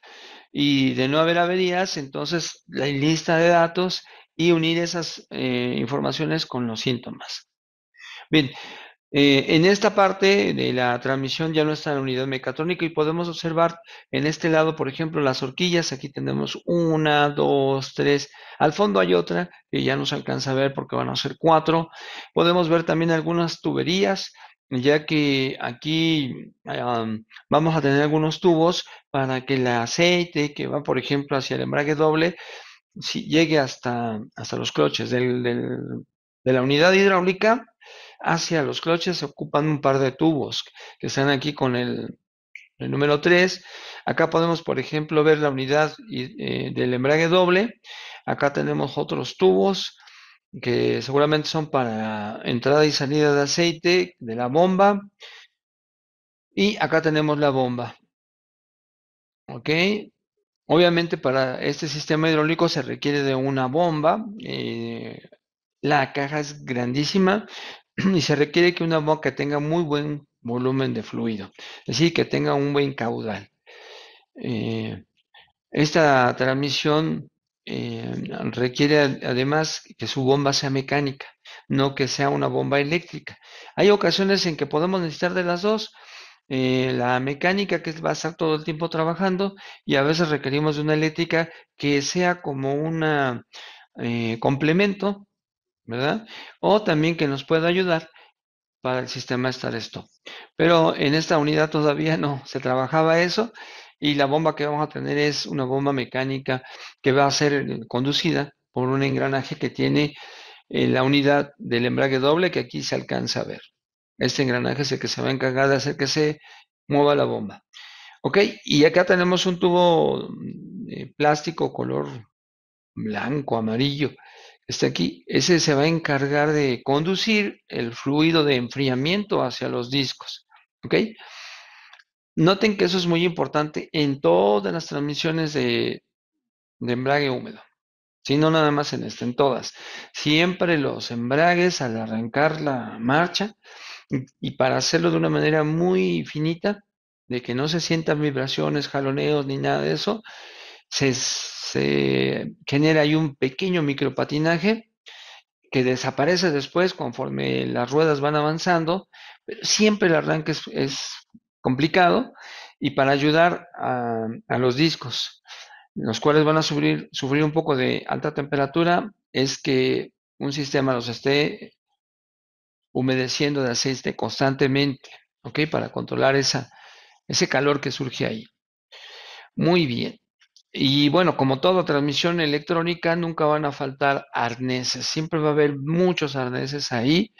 y de no haber averías, entonces la lista de datos y unir esas informaciones con los síntomas. Bien, en esta parte de la transmisión ya no está la unidad mecatrónica y podemos observar en este lado, por ejemplo, las horquillas. Aquí tenemos una, dos, tres. Al fondo hay otra que ya no se alcanza a ver porque van a ser cuatro. Podemos ver también algunas tuberías, ya que aquí vamos a tener algunos tubos para que el aceite que va, por ejemplo, hacia el embrague doble, si llegue hasta los cloches de la unidad hidráulica. Hacia los cloches se ocupan un par de tubos que están aquí con el número 3. Acá podemos, por ejemplo, ver la unidad del embrague doble. Acá tenemos otros tubos que seguramente son para entrada y salida de aceite de la bomba. Y acá tenemos la bomba. ¿Ok? Obviamente para este sistema hidráulico se requiere de una bomba. La caja es grandísima y se requiere que una boca tenga muy buen volumen de fluido, es decir, que tenga un buen caudal. Eh, Esta transmisión requiere además que su bomba sea mecánica, no que sea una bomba eléctrica. Hay ocasiones en que podemos necesitar de las dos, la mecánica que va a estar todo el tiempo trabajando y a veces requerimos de una eléctrica que sea como un complemento, ¿verdad? O también que nos pueda ayudar para el sistema Start Stop. Pero en esta unidad todavía no se trabajaba eso y la bomba que vamos a tener es una bomba mecánica que va a ser conducida por un engranaje que tiene la unidad del embrague doble que aquí se alcanza a ver. Este engranaje es el que se va a encargar de hacer que se mueva la bomba. Ok, y acá tenemos un tubo plástico color blanco, amarillo, que está aquí, ese se va a encargar de conducir el fluido de enfriamiento hacia los discos. ¿Ok? Noten que eso es muy importante en todas las transmisiones de embrague húmedo. Sí, no nada más en esta, en todas. Siempre los embragues al arrancar la marcha y para hacerlo de una manera muy finita, de que no se sientan vibraciones, jaloneos ni nada de eso, se genera ahí un pequeño micropatinaje que desaparece después conforme las ruedas van avanzando, pero siempre el arranque es complicado y para ayudar a los discos, los cuales van a sufrir un poco de alta temperatura, es que un sistema los esté humedeciendo de aceite constantemente, ¿ok? Para controlar ese calor que surge ahí. Muy bien. Y bueno, como toda transmisión electrónica, nunca van a faltar arneses. Siempre va a haber muchos arneses ahí,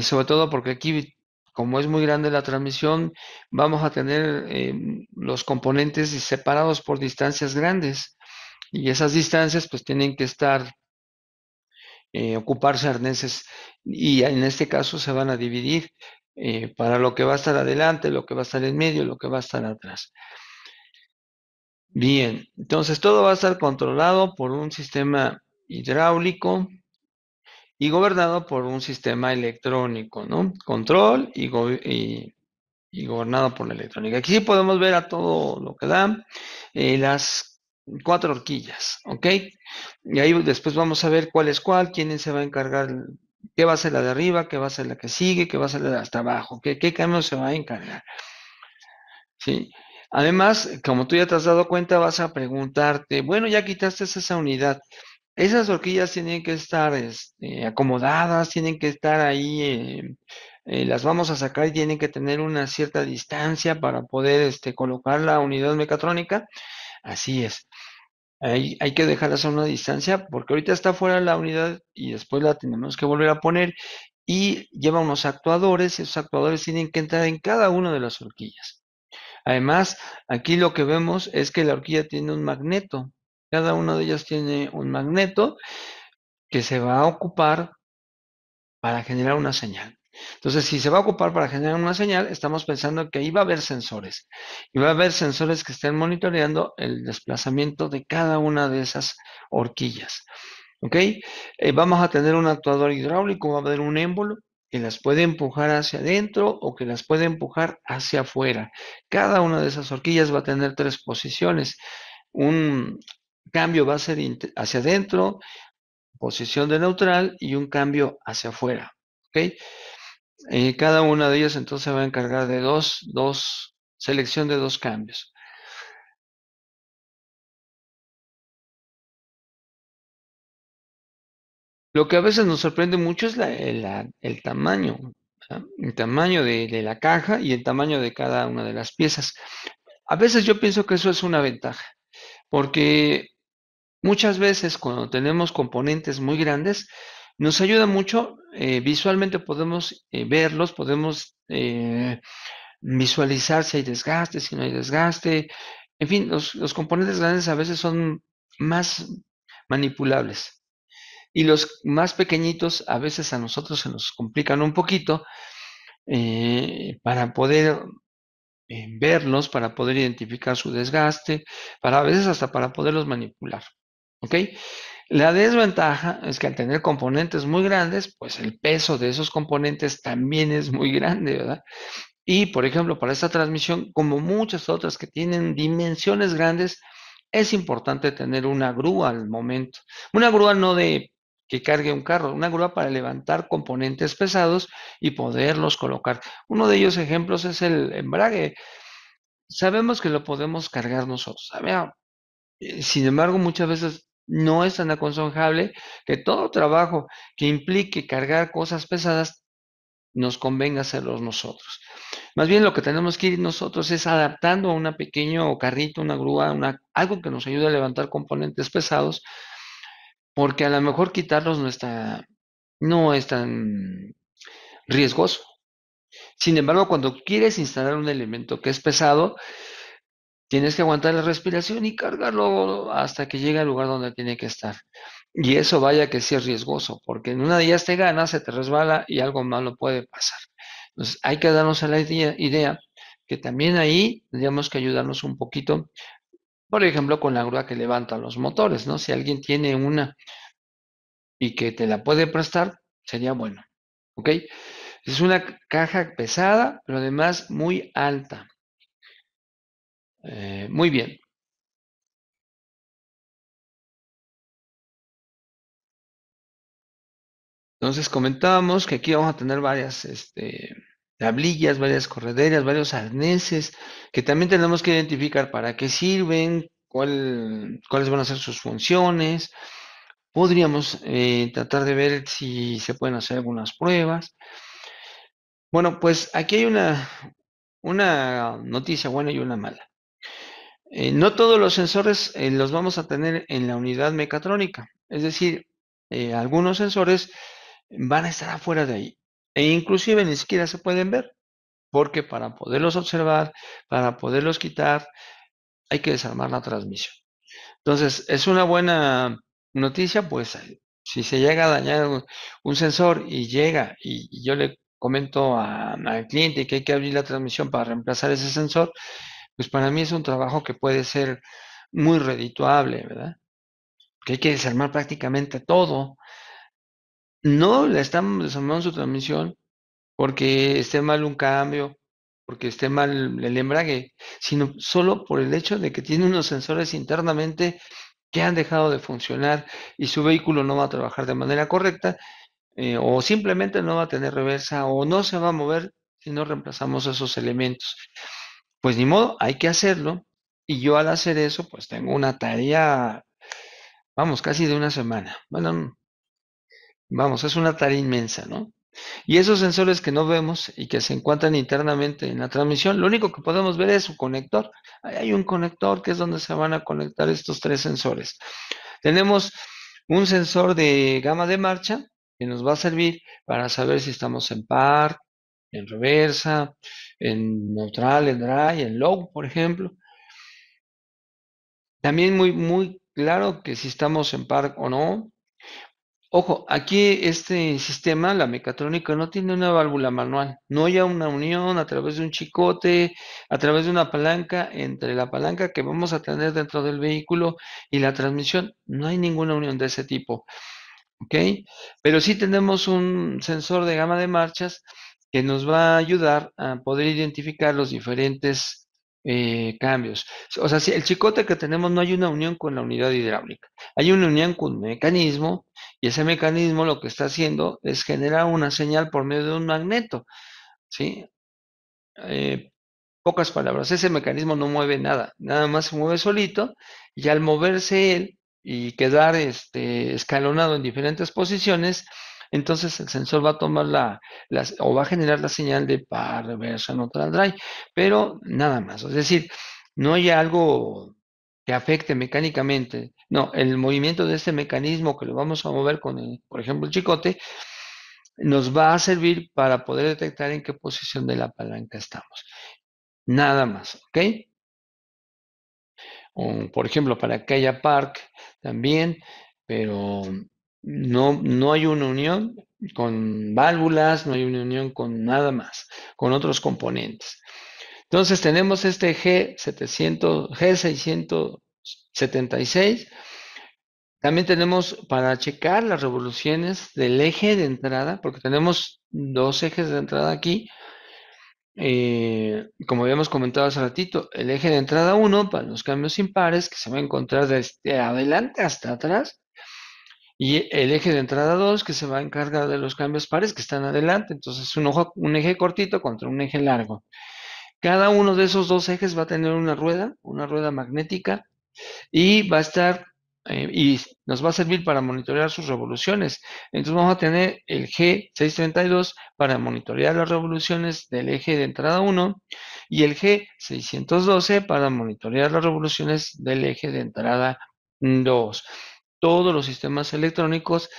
sobre todo porque aquí, como es muy grande la transmisión, vamos a tener los componentes separados por distancias grandes. Y esas distancias pues tienen que estar, ocuparse arneses. Y en este caso se van a dividir para lo que va a estar adelante, lo que va a estar en medio, lo que va a estar atrás. Bien, entonces todo va a estar controlado por un sistema hidráulico y gobernado por un sistema electrónico, ¿no? Control y gobernado por la electrónica. Aquí sí podemos ver a todo lo que dan las cuatro horquillas, ¿ok? Y ahí después vamos a ver cuál es cuál, quién se va a encargar, qué va a ser la de arriba, qué va a ser la que sigue, qué va a ser la de hasta abajo, qué cambio se va a encargar. ¿Sí? Además, como tú ya te has dado cuenta, vas a preguntarte, bueno, ya quitaste esa unidad. Esas horquillas tienen que estar acomodadas, tienen que estar ahí, las vamos a sacar y tienen que tener una cierta distancia para poder colocar la unidad mecatrónica. Así es. Hay que dejarlas a una distancia porque ahorita está fuera la unidad y después la tenemos que volver a poner y lleva unos actuadores y esos actuadores tienen que entrar en cada una de las horquillas. Además, aquí lo que vemos es que la horquilla tiene un magneto. Cada una de ellas tiene un magneto que se va a ocupar para generar una señal. Entonces, si se va a ocupar para generar una señal, estamos pensando que ahí va a haber sensores. Y va a haber sensores que estén monitoreando el desplazamiento de cada una de esas horquillas. ¿Ok? Vamos a tener un actuador hidráulico, va a haber un émbolo que las puede empujar hacia adentro o que las puede empujar hacia afuera. Cada una de esas horquillas va a tener tres posiciones. Un cambio va a ser hacia adentro, posición de neutral y un cambio hacia afuera. ¿Ok? Cada una de ellas entonces se va a encargar de selección de dos cambios. Lo que a veces nos sorprende mucho es el tamaño, ¿verdad? El tamaño de la caja y el tamaño de cada una de las piezas. A veces yo pienso que eso es una ventaja, porque muchas veces cuando tenemos componentes muy grandes, nos ayuda mucho, visualmente podemos verlos, podemos visualizar si hay desgaste, si no hay desgaste. En fin, los componentes grandes a veces son más manipulables. Y los más pequeñitos a veces a nosotros se nos complican un poquito para poder verlos, para poder identificar su desgaste, para a veces hasta para poderlos manipular. ¿Ok? La desventaja es que al tener componentes muy grandes, pues el peso de esos componentes también es muy grande, ¿verdad? Y, por ejemplo, para esta transmisión, como muchas otras que tienen dimensiones grandes, es importante tener una grúa al momento. Una grúa no de que cargue un carro, una grúa para levantar componentes pesados y poderlos colocar. Uno de ellos ejemplos es el embrague. Sabemos que lo podemos cargar nosotros. Sin embargo, muchas veces no es tan aconsejable que todo trabajo que implique cargar cosas pesadas nos convenga hacerlos nosotros. Más bien lo que tenemos que ir nosotros es adaptando a un pequeño carrito, una grúa, algo que nos ayude a levantar componentes pesados, porque a lo mejor quitarlos no es tan riesgoso. Sin embargo, cuando quieres instalar un elemento que es pesado, Tienes que aguantar la respiración y cargarlo hasta que llegue al lugar donde tiene que estar. Y eso vaya que sí es riesgoso, porque en una de ellas te ganas, se te resbala y algo malo puede pasar. Entonces hay que darnos a la idea que también ahí tendríamos que ayudarnos un poquito, por ejemplo, con la grúa que levanta los motores, ¿no? Si alguien tiene una y que te la puede prestar, sería bueno, ¿ok? Es una caja pesada, pero además muy alta. Muy bien. Entonces comentábamos que aquí vamos a tener varias tablillas, varias correderas, varios arneses, que también tenemos que identificar para qué sirven, cuáles van a ser sus funciones. Podríamos tratar de ver si se pueden hacer algunas pruebas. Bueno, pues aquí hay una noticia buena y una mala. No todos los sensores los vamos a tener en la unidad mecatrónica, es decir, algunos sensores van a estar afuera de ahí e inclusive ni siquiera se pueden ver, porque para poderlos observar, para poderlos quitar, hay que desarmar la transmisión. Entonces, es una buena noticia, pues si se llega a dañar un sensor y llega y yo le comento al cliente que hay que abrir la transmisión para reemplazar ese sensor, pues para mí es un trabajo que puede ser muy redituable, ¿verdad? Que hay que desarmar prácticamente todo. No le estamos desarmando su transmisión porque esté mal un cambio, porque esté mal el embrague, sino solo por el hecho de que tiene unos sensores internamente que han dejado de funcionar y su vehículo no va a trabajar de manera correcta, o simplemente no va a tener reversa o no se va a mover si no reemplazamos esos elementos. Pues ni modo, hay que hacerlo. Y yo al hacer eso, pues tengo una tarea, vamos, casi de una semana. Bueno, vamos, es una tarea inmensa, ¿no? Y esos sensores que no vemos y que se encuentran internamente en la transmisión, lo único que podemos ver es su conector. Ahí hay un conector que es donde se van a conectar estos tres sensores. Tenemos un sensor de gama de marcha que nos va a servir para saber si estamos en par, en reversa, en neutral, en dry, en low, por ejemplo. También muy claro que si estamos en par o no. Ojo, aquí este sistema, la mecatrónica, no tiene una válvula manual. No hay una unión a través de un chicote, a través de una palanca, entre la palanca que vamos a tener dentro del vehículo y la transmisión. No hay ninguna unión de ese tipo. ¿Ok? Pero sí tenemos un sensor de gama de marchas que nos va a ayudar a poder identificar los diferentes cambios. O sea, si el chicote que tenemos no hay una unión con la unidad hidráulica, hay una unión con un mecanismo y ese mecanismo lo que está haciendo es generar una señal por medio de un magneto, ¿sí? Eh, Pocas palabras, ese mecanismo no mueve nada, nada más se mueve solito y al moverse él y quedar escalonado en diferentes posiciones, entonces el sensor va a tomar o va a generar la señal de par, reversa, neutral, dry, pero nada más, es decir, no hay algo que afecte mecánicamente, no, el movimiento de este mecanismo que lo vamos a mover con, por ejemplo, el chicote, nos va a servir para poder detectar en qué posición de la palanca estamos. Nada más, ¿ok? O, por ejemplo, para que haya park también, pero no hay una unión con válvulas, no hay una unión con nada más, con otros componentes. Entonces tenemos este G676. También tenemos para checar las revoluciones del eje de entrada, porque tenemos dos ejes de entrada aquí. Como habíamos comentado hace ratito, el eje de entrada uno para los cambios impares, que se va a encontrar desde adelante hasta atrás, y el eje de entrada 2 que se va a encargar de los cambios pares que están adelante. Entonces, un eje cortito contra un eje largo. Cada uno de esos dos ejes va a tener una rueda magnética, y va a estar y nos va a servir para monitorear sus revoluciones. Entonces vamos a tener el G632 para monitorear las revoluciones del eje de entrada uno y el G612 para monitorear las revoluciones del eje de entrada 2. Todos los sistemas electrónicos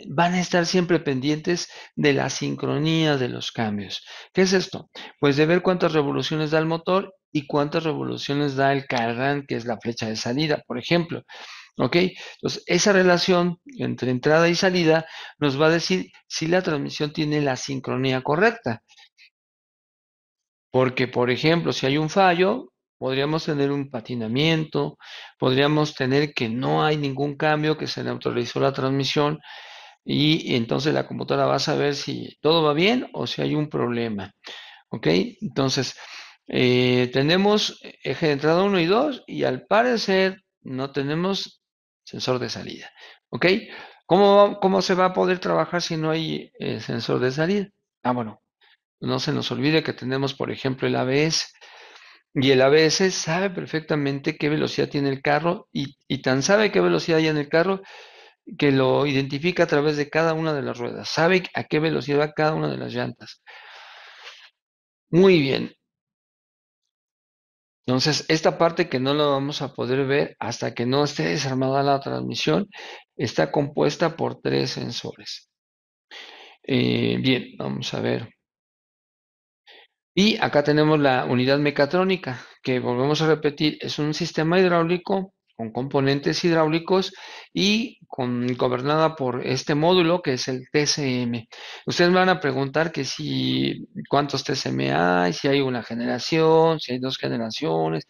van a estar siempre pendientes de la sincronía de los cambios. ¿Qué es esto? Pues de ver cuántas revoluciones da el motor y cuántas revoluciones da el cardan, que es la flecha de salida, por ejemplo. ¿Ok? Entonces, esa relación entre entrada y salida nos va a decir si la transmisión tiene la sincronía correcta. Porque, por ejemplo, si hay un fallo, podríamos tener un patinamiento, podríamos tener que no hay ningún cambio, que se neutralizó la transmisión y entonces la computadora va a saber si todo va bien o si hay un problema. ¿Ok? Entonces, tenemos eje de entrada uno y 2 y al parecer no tenemos sensor de salida. ¿Ok? ¿Cómo se va a poder trabajar si no hay sensor de salida? Ah, bueno, no se nos olvide que tenemos, por ejemplo, el ABS. Y el ABS sabe perfectamente qué velocidad tiene el carro y tan sabe qué velocidad hay en el carro que lo identifica a través de cada una de las ruedas. Sabe a qué velocidad va cada una de las llantas. Muy bien. Entonces, esta parte que no la vamos a poder ver hasta que no esté desarmada la transmisión, está compuesta por tres sensores. Bien, vamos a ver. Y acá tenemos la unidad mecatrónica, que volvemos a repetir, es un sistema hidráulico con componentes hidráulicos y gobernada por este módulo que es el TCM. Ustedes me van a preguntar que si cuántos TCM hay, si hay una generación, si hay dos generaciones.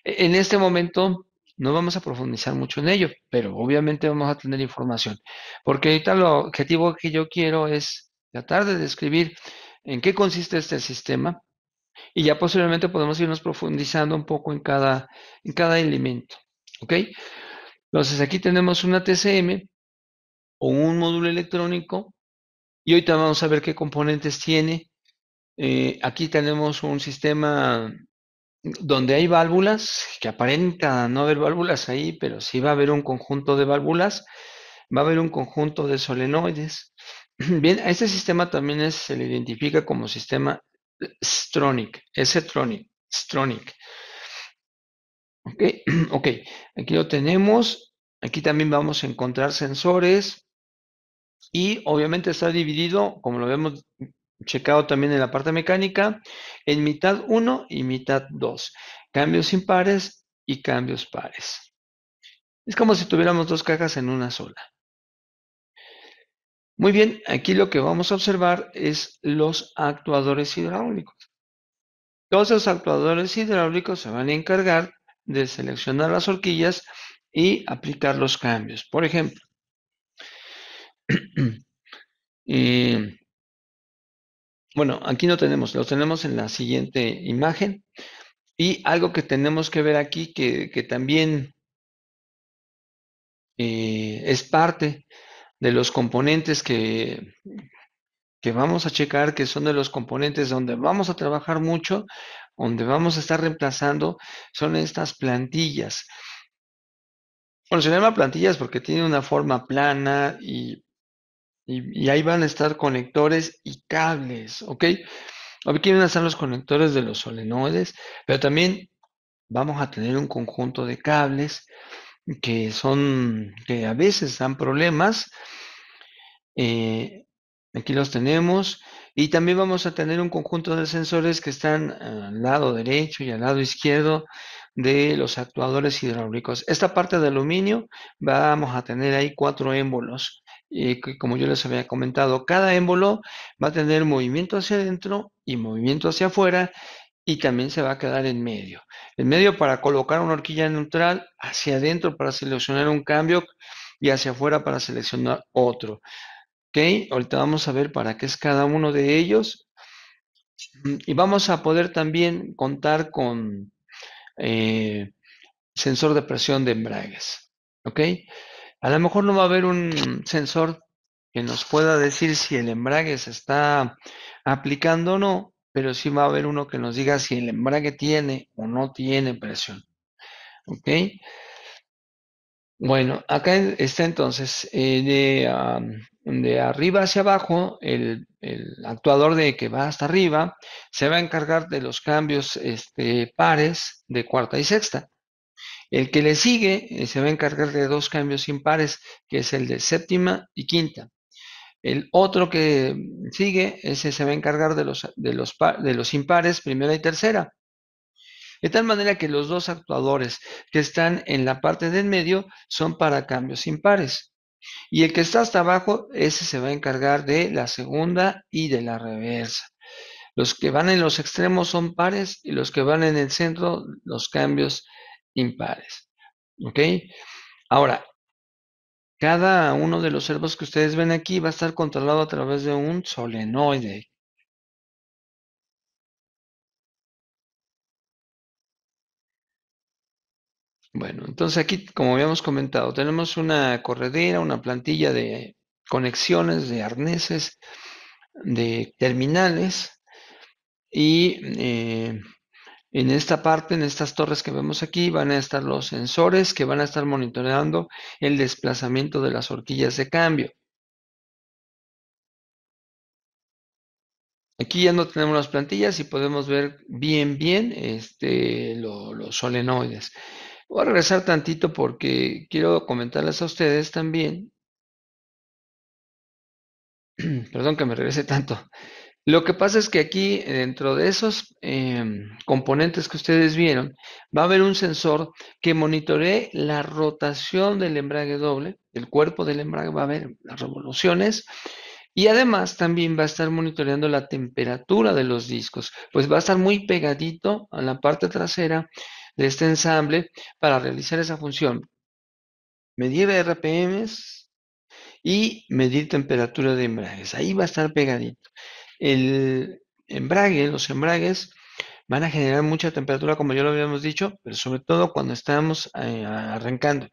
En este momento no vamos a profundizar mucho en ello, pero obviamente vamos a tener información, porque ahorita lo objetivo que yo quiero es tratar de describir en qué consiste este sistema y ya posteriormente podemos irnos profundizando un poco en cada elemento. ¿Ok? Entonces aquí tenemos una TCM o un módulo electrónico y ahorita vamos a ver qué componentes tiene. Aquí tenemos un sistema donde hay válvulas, que aparenta no haber válvulas ahí, pero sí va a haber un conjunto de válvulas, va a haber un conjunto de solenoides. Bien, a este sistema también se le identifica como sistema Stronic, S-Tronic, Stronic. Ok, ok, aquí lo tenemos. Aquí también vamos a encontrar sensores y obviamente está dividido, como lo hemos checado también en la parte mecánica, en mitad uno y mitad 2. Cambios impares y cambios pares. Es como si tuviéramos dos cajas en una sola. Muy bien, aquí lo que vamos a observar es los actuadores hidráulicos. Todos los actuadores hidráulicos se van a encargar de seleccionar las horquillas y aplicar los cambios. Por ejemplo, eh, bueno, aquí no tenemos, lo tenemos en la siguiente imagen. Y algo que tenemos que ver aquí, que también es parte de los componentes que vamos a checar, que son de los componentes donde vamos a trabajar mucho, donde vamos a estar reemplazando, son estas plantillas. Bueno, se llama plantillas porque tienen una forma plana y ahí van a estar conectores y cables, ¿ok? Aquí van a estar los conectores de los solenoides, pero también vamos a tener un conjunto de cables que a veces dan problemas. eh, Aquí los tenemos. Y también vamos a tener un conjunto de sensores que están al lado derecho y al lado izquierdo de los actuadores hidráulicos. Esta parte de aluminio vamos a tener ahí cuatro émbolos. Que como yo les había comentado, cada émbolo va a tener movimiento hacia adentro y movimiento hacia afuera y también se va a quedar en medio. En medio para colocar una horquilla neutral, hacia adentro para seleccionar un cambio y hacia afuera para seleccionar otro. ¿Ok? Ahorita vamos a ver para qué es cada uno de ellos. Y vamos a poder también contar con sensor de presión de embragues. ¿Ok? A lo mejor no va a haber un sensor que nos pueda decir si el embrague se está aplicando o no, pero sí va a haber uno que nos diga si el embrague tiene o no tiene presión. ¿Ok? Bueno, acá está entonces de arriba hacia abajo, el actuador de que va hasta arriba se va a encargar de los cambios pares de cuarta y sexta. El que le sigue se va a encargar de dos cambios impares, que es el de séptima y quinta. El otro que sigue, ese se va a encargar de los impares, primera y tercera. De tal manera que los dos actuadores que están en la parte del medio son para cambios impares. Y el que está hasta abajo, ese se va a encargar de la segunda y de la reversa. Los que van en los extremos son pares y los que van en el centro, los cambios impares. ¿Ok? Ahora, cada uno de los servos que ustedes ven aquí va a estar controlado a través de un solenoide. Bueno, entonces aquí, como habíamos comentado, tenemos una corredera, una plantilla de conexiones, de arneses, de terminales y en esta parte, en estas torres que vemos aquí, van a estar los sensores que van a estar monitoreando el desplazamiento de las horquillas de cambio. Aquí ya no tenemos las plantillas y podemos ver bien los solenoides. Voy a regresar tantito porque quiero comentarles a ustedes también, perdón que me regrese tanto. Lo que pasa es que aquí, dentro de esos componentes que ustedes vieron, va a haber un sensor que monitoree la rotación del embrague doble, el cuerpo del embrague va a ver las revoluciones y además también va a estar monitoreando la temperatura de los discos, pues va a estar muy pegadito a la parte trasera de este ensamble para realizar esa función, medir RPMs y medir temperatura de embragues. Ahí va a estar pegadito. El embrague, los embragues van a generar mucha temperatura, como ya lo habíamos dicho, pero sobre todo cuando estamos arrancando.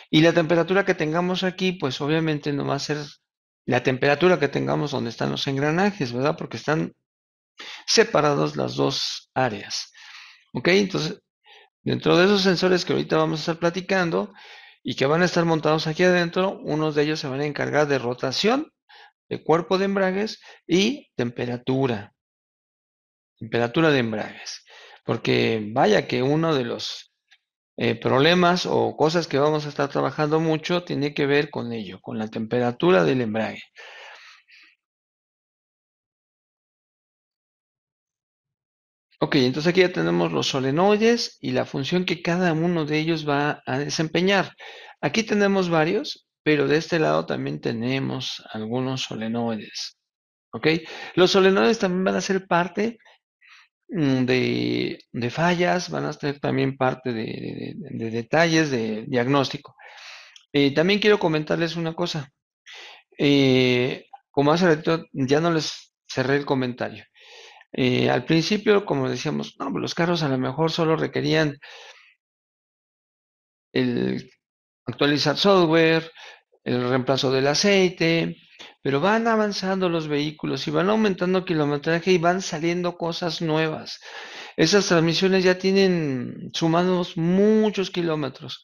Y la temperatura que tengamos aquí, pues obviamente no va a ser la temperatura que tengamos donde están los engranajes, ¿verdad? Porque están separados las dos áreas. ¿Ok? Entonces, dentro de esos sensores que ahorita vamos a estar platicando y que van a estar montados aquí adentro, unos de ellos se van a encargar de rotación, de cuerpo de embragues y temperatura de embragues. Porque vaya que uno de los problemas o cosas que vamos a estar trabajando mucho tiene que ver con ello, con la temperatura del embrague. Ok, entonces aquí ya tenemos los solenoides y la función que cada uno de ellos va a desempeñar. Aquí tenemos varios, pero de este lado también tenemos algunos solenoides. ¿Ok? Los solenoides también van a ser parte de fallas, van a ser también parte de detalles de diagnóstico. También quiero comentarles una cosa. Como hace ratito ya no les cerré el comentario. Al principio, como decíamos, no, pues los carros a lo mejor solo requerían el actualizar software, el reemplazo del aceite, pero van avanzando los vehículos y van aumentando kilometraje y van saliendo cosas nuevas. Esas transmisiones ya tienen sumados muchos kilómetros.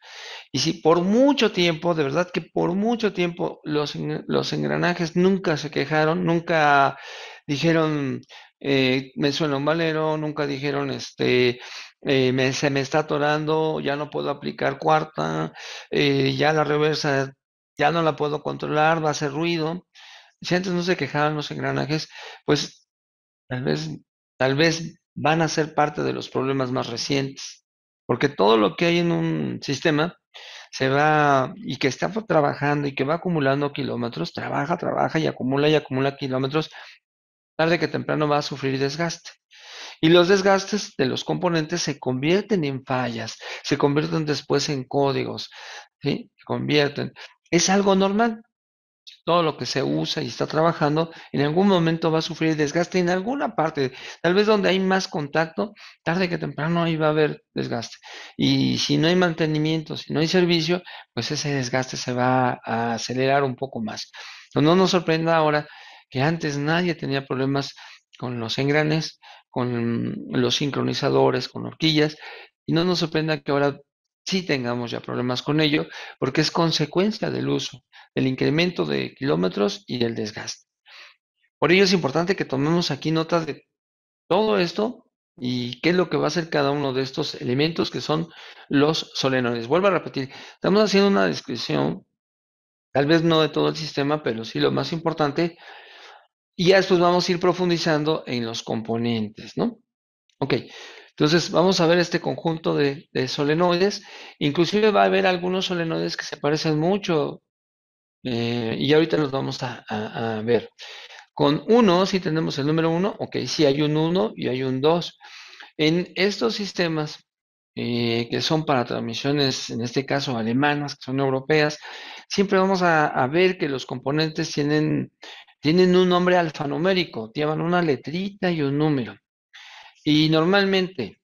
Y si por mucho tiempo, de verdad que por mucho tiempo, los engranajes nunca se quejaron, nunca dijeron, me suena un valero, nunca dijeron, se me está atorando, ya no puedo aplicar cuarta, ya la reversa ya no la puedo controlar, va a hacer ruido. Si antes no se quejaban los engranajes, pues tal vez, tal vez van a ser parte de los problemas más recientes. Porque todo lo que hay en un sistema se va y que está trabajando y que va acumulando kilómetros, trabaja y acumula kilómetros, tarde que temprano va a sufrir desgaste. Y los desgastes de los componentes se convierten en fallas, se convierten después en códigos, ¿sí? Se convierten. Es algo normal. Todo lo que se usa y está trabajando, en algún momento va a sufrir desgaste en alguna parte. Tal vez donde hay más contacto, tarde que temprano ahí va a haber desgaste. Y si no hay mantenimiento, si no hay servicio, pues ese desgaste se va a acelerar un poco más. No nos sorprenda ahora que antes nadie tenía problemas con los engranes, con los sincronizadores, con horquillas, y no nos sorprenda que ahora sí tengamos ya problemas con ello, porque es consecuencia del uso, del incremento de kilómetros y del desgaste. Por ello es importante que tomemos aquí nota de todo esto y qué es lo que va a hacer cada uno de estos elementos que son los solenoides. Vuelvo a repetir, estamos haciendo una descripción, tal vez no de todo el sistema, pero sí lo más importante, y ya después vamos a ir profundizando en los componentes, ¿no? Ok, Entonces, vamos a ver este conjunto de solenoides. Inclusive va a haber algunos solenoides que se parecen mucho, y ahorita los vamos a ver. Con uno, si tenemos el número uno, ok, sí hay un uno y hay un dos. En estos sistemas, que son para transmisiones, en este caso alemanas, que son europeas, siempre vamos a ver que los componentes tienen un nombre alfanumérico, llevan una letrita y un número. Y normalmente,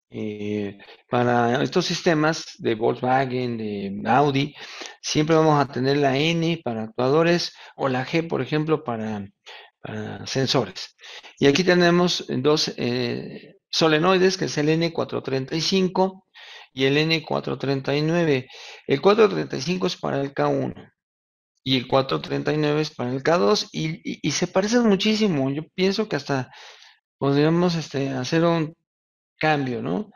eh, para estos sistemas de Volkswagen, de Audi, siempre vamos a tener la N para actuadores o la G, por ejemplo, para sensores. Y aquí tenemos dos solenoides, que es el N435 y el N439. El 435 es para el K1 y el 439 es para el K2 y se parecen muchísimo. Yo pienso que hasta podríamos hacer un cambio, ¿no?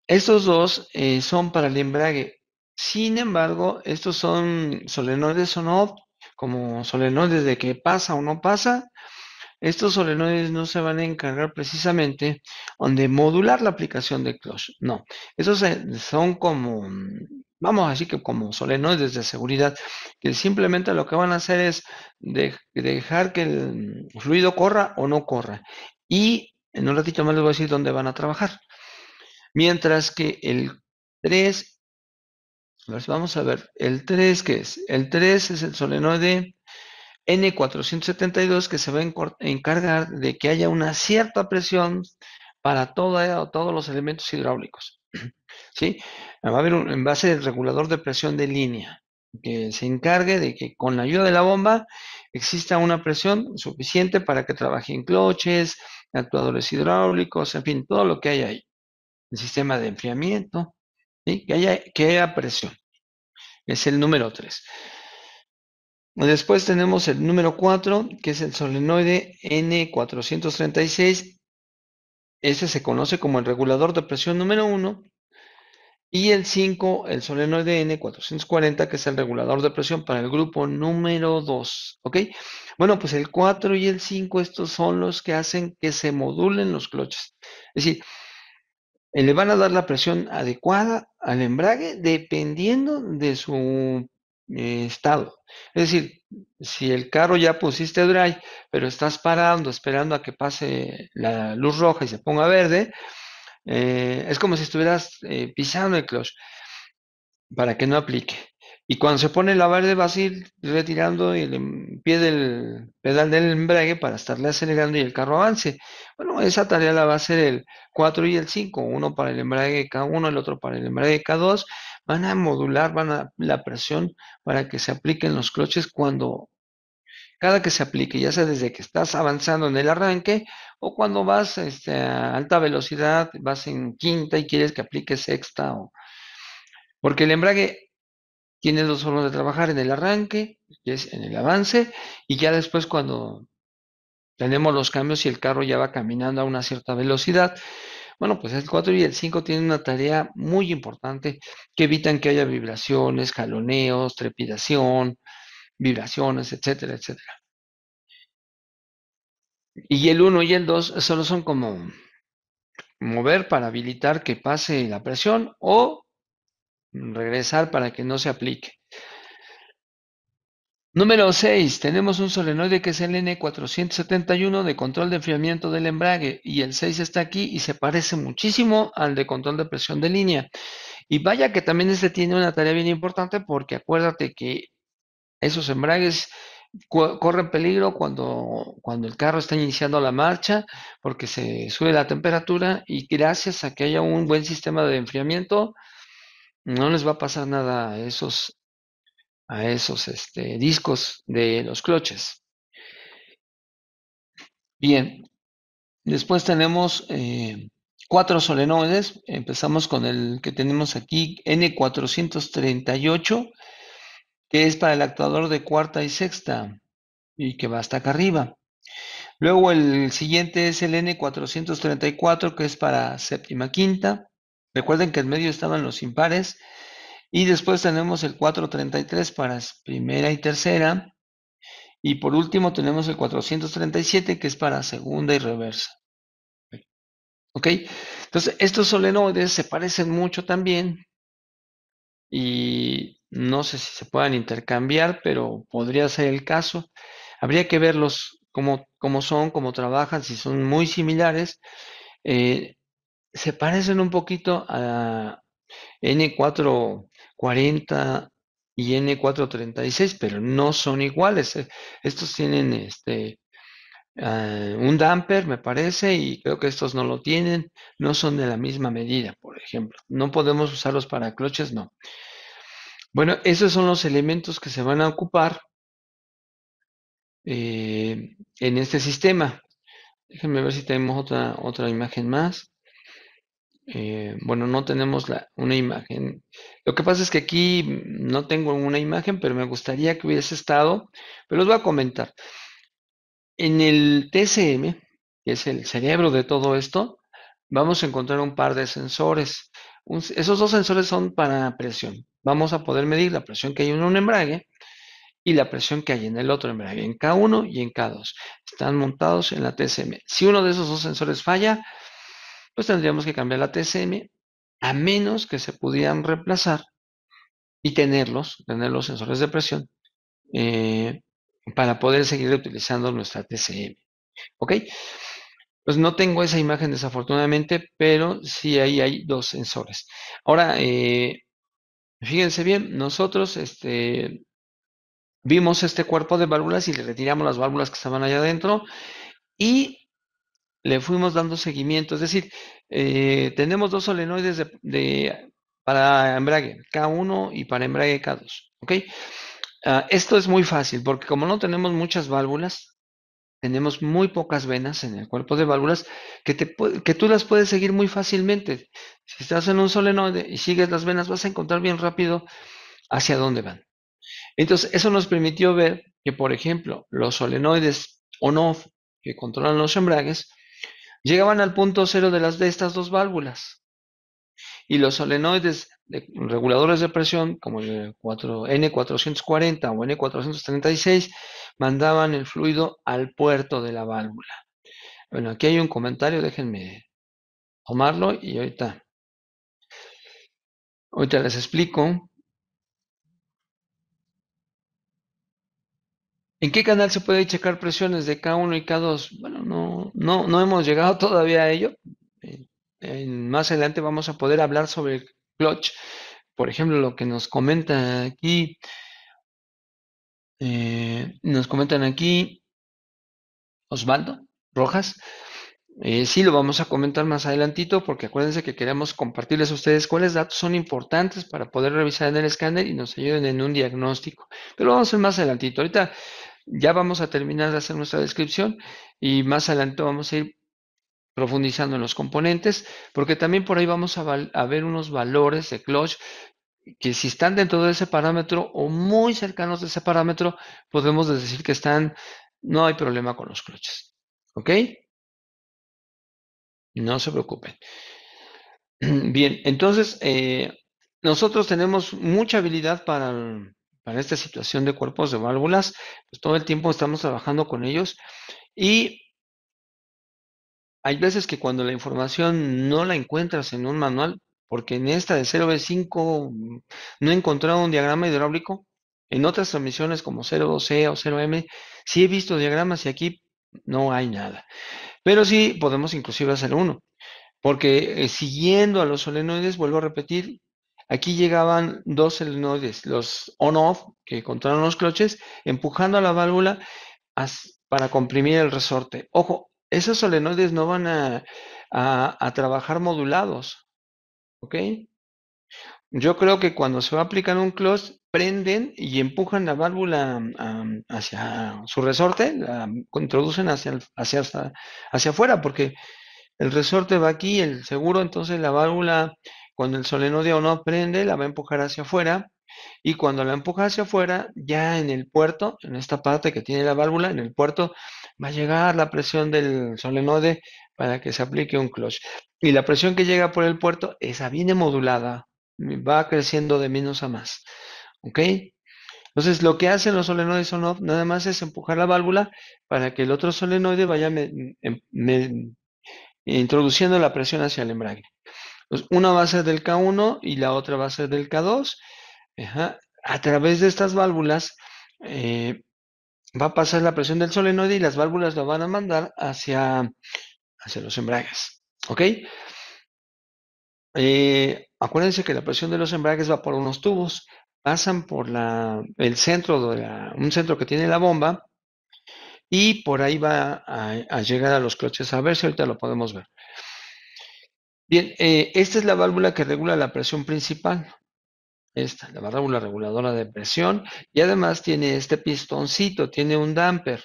Estos dos son para el embrague. Sin embargo, estos son solenoides on-off, como solenoides de que pasa o no pasa. Estos solenoides no se van a encargar precisamente de modular la aplicación de clutch. No, esos son como, vamos a decir que como solenoides de seguridad, que simplemente lo que van a hacer es dejar que el fluido corra o no corra. Y en un ratito más les voy a decir dónde van a trabajar. Mientras que el 3, vamos a ver, el 3, ¿qué es? El 3 es el solenoide N472 que se va a encargar de que haya una cierta presión para todos los elementos hidráulicos. ¿Sí? Va a haber un envase del regulador de presión de línea que se encargue de que con la ayuda de la bomba exista una presión suficiente para que trabaje en cloches, actuadores hidráulicos, en fin, todo lo que hay ahí. El sistema de enfriamiento, ¿sí? Que haya presión. Es el número 3. Después tenemos el número 4, que es el solenoide N436. Ese se conoce como el regulador de presión número 1. Y el 5, el solenoide N440, que es el regulador de presión para el grupo número 2. ¿Ok? Bueno, pues el 4 y el 5, estos son los que hacen que se modulen los cloches. Es decir, le van a dar la presión adecuada al embrague dependiendo de su estado. Es decir, si el carro ya pusiste dry, pero estás parando, esperando a que pase la luz roja y se ponga verde, es como si estuvieras pisando el clutch para que no aplique. Y cuando se pone la verde vas a ir retirando el pie del pedal del embrague para estarle acelerando y el carro avance. Bueno, esa tarea la va a hacer el 4 y el 5, uno para el embrague K1, el otro para el embrague K2. Van a modular, la presión para que se apliquen los cloches cada que se aplique, ya sea desde que estás avanzando en el arranque o cuando vas a alta velocidad, vas en quinta y quieres que aplique sexta, porque el embrague tiene dos formas de trabajar: en el arranque, que es en el avance, y ya después cuando tenemos los cambios y el carro ya va caminando a una cierta velocidad. Bueno, pues el 4 y el 5 tienen una tarea muy importante que evitan que haya vibraciones, jaloneos, trepidación, vibraciones, etcétera, etcétera. Y el uno y el 2 solo son como mover para habilitar que pase la presión o regresar para que no se aplique. Número 6, tenemos un solenoide que es el N471 de control de enfriamiento del embrague, y el 6 está aquí y se parece muchísimo al de control de presión de línea. Y vaya que también este tiene una tarea bien importante, porque acuérdate que esos embragues corren peligro cuando el carro está iniciando la marcha, porque se sube la temperatura, y gracias a que haya un buen sistema de enfriamiento, no les va a pasar nada a esos discos de los cloches. Bien, después tenemos cuatro solenoides. Empezamos con el que tenemos aquí, N438, que es para el actuador de cuarta y sexta y que va hasta acá arriba. Luego el siguiente es el N434, que es para séptima quinta. Recuerden que en medio estaban los impares. Y después tenemos el 433 para primera y tercera. Y por último tenemos el 437, que es para segunda y reversa. ¿Ok? Entonces, estos solenoides se parecen mucho también y no sé si se puedan intercambiar, pero podría ser el caso. Habría que verlos cómo son, cómo trabajan, si son muy similares. Eh, Se parecen un poquito a N440 y N436, pero no son iguales. Estos tienen un damper, me parece, y creo que estos no lo tienen. No son de la misma medida, por ejemplo. No podemos usarlos para cloches, no. Bueno, esos son los elementos que se van a ocupar en este sistema. Déjenme ver si tenemos otra imagen más. Bueno, no tenemos una imagen. Lo que pasa es que aquí no tengo una imagen, pero me gustaría que hubiese estado. Pero los voy a comentar. En el TCM, que es el cerebro de todo esto, vamos a encontrar un par de sensores. Esos dos sensores son para presión. Vamos a poder medir la presión que hay en un embrague y la presión que hay en el otro embrague, en K1 y en K2. Están montados en la TCM. Si uno de esos dos sensores falla, pues tendríamos que cambiar la TCM, a menos que se pudieran reemplazar y tener los sensores de presión eh, para poder seguir utilizando nuestra TCM. ¿Ok? Pues no tengo esa imagen desafortunadamente, pero sí ahí hay dos sensores. Ahora, fíjense bien, nosotros vimos este cuerpo de válvulas y le retiramos las válvulas que estaban allá adentro y le fuimos dando seguimiento. Es decir, tenemos dos solenoides para embrague K1 y para embrague K2. ¿Ok? Esto es muy fácil porque como no tenemos muchas válvulas, tenemos muy pocas venas en el cuerpo de válvulas que tú las puedes seguir muy fácilmente. Si estás en un solenoide y sigues las venas, vas a encontrar bien rápido hacia dónde van. Entonces, eso nos permitió ver que, por ejemplo, los solenoides on-off que controlan los embragues llegaban al punto cero de estas dos válvulas. Y los solenoides reguladores de presión, como el N440 o N436, mandaban el fluido al puerto de la válvula. Bueno, aquí hay un comentario, déjenme tomarlo y ahorita les explico. ¿En qué canal se puede checar presiones de K1 y K2? Bueno, no hemos llegado todavía a ello. Eh, Más adelante vamos a poder hablar sobre el clutch. Por ejemplo, lo que nos comentan aquí Osvaldo Rojas. Sí, lo vamos a comentar más adelantito porque acuérdense que queremos compartirles a ustedes cuáles datos son importantes para poder revisar en el escáner y nos ayuden en un diagnóstico. Pero lo vamos a hacer más adelantito. Ahorita ya vamos a terminar de hacer nuestra descripción y más adelante vamos a ir profundizando en los componentes porque también por ahí vamos a ver unos valores de clutch que si están dentro de ese parámetro o muy cercanos de ese parámetro, podemos decir que no hay problema con los clutches. ¿Ok? No se preocupen. Bien, entonces nosotros tenemos mucha habilidad para esta situación de cuerpos de válvulas, pues todo el tiempo estamos trabajando con ellos y hay veces que cuando la información no la encuentras en un manual, porque en esta de 0V5 no he encontrado un diagrama hidráulico, en otras transmisiones como 02C o 0M sí he visto diagramas y aquí no hay nada, pero sí podemos inclusive hacer uno. Porque siguiendo a los solenoides, vuelvo a repetir, aquí llegaban dos solenoides, los on-off, que controlan los cloches, empujando a la válvula para comprimir el resorte. Ojo, esos solenoides no van a trabajar modulados, ¿ok? Yo creo que cuando se va a aplicar un clutch, prenden y empujan la válvula hacia su resorte, la introducen hacia afuera, porque el resorte va aquí, el seguro, entonces la válvula, cuando el solenoide o no prende, la va a empujar hacia afuera. Y cuando la empuja hacia afuera, ya en el puerto, en esta parte que tiene la válvula, en el puerto, va a llegar la presión del solenoide para que se aplique un clutch. Y la presión que llega por el puerto, esa viene modulada, va creciendo de menos a más. ¿Ok? Entonces, lo que hacen los solenoides on-off nada más es empujar la válvula para que el otro solenoide vaya introduciendo la presión hacia el embrague. Pues una va a ser del K1 y la otra va a ser del K2. Ajá. A través de estas válvulas va a pasar la presión del solenoide y las válvulas lo van a mandar hacia los embragues. ¿Ok? Acuérdense que la presión de los embragues va por unos tubos, pasan por el centro un centro que tiene la bomba y por ahí va a llegar a los cloches a ver si ahorita lo podemos ver. Bien, esta es la válvula que regula la presión principal. Esta, la válvula reguladora de presión. Y además tiene este pistoncito, tiene un damper.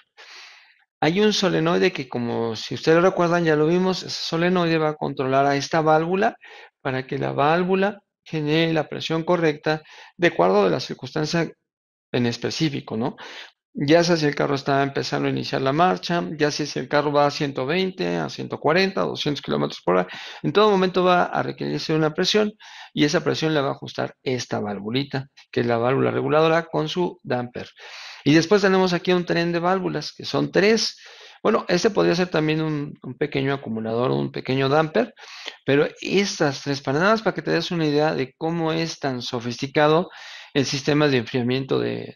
Hay un solenoide que, como si ustedes recuerdan, ya lo vimos, ese solenoide va a controlar a esta válvula para que la válvula genere la presión correcta de acuerdo a la circunstancia en específico, ¿no? Ya sea si el carro está empezando a iniciar la marcha, ya sea si el carro va a 120, a 140, 200 kilómetros por hora, en todo momento va a requerirse una presión y esa presión la va a ajustar esta válvulita, que es la válvula reguladora con su damper. Y después tenemos aquí un tren de válvulas, que son tres. Bueno, este podría ser también un pequeño acumulador, un pequeño damper, pero estas tres, para nada más para que te des una idea de cómo es tan sofisticado el sistema de enfriamiento de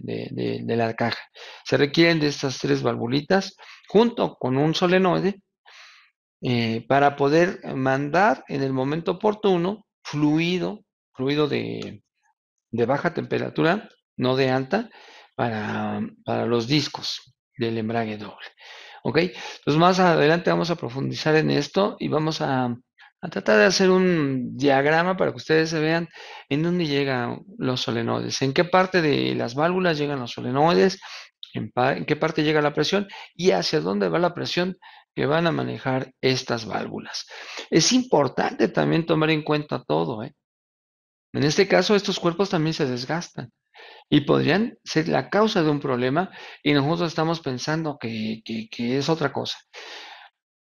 la caja. Se requieren de estas tres valvulitas junto con un solenoide para poder mandar en el momento oportuno fluido de baja temperatura, no de alta, para los discos del embrague doble. ¿Ok? Entonces más adelante vamos a profundizar en esto y vamos a tratar de hacer un diagrama para que ustedes se vean en dónde llegan los solenoides, en qué parte de las válvulas llegan los solenoides, en qué parte llega la presión y hacia dónde va la presión que van a manejar estas válvulas. Es importante también tomar en cuenta todo, ¿eh? En este caso, estos cuerpos también se desgastan y podrían ser la causa de un problema y nosotros estamos pensando que es otra cosa.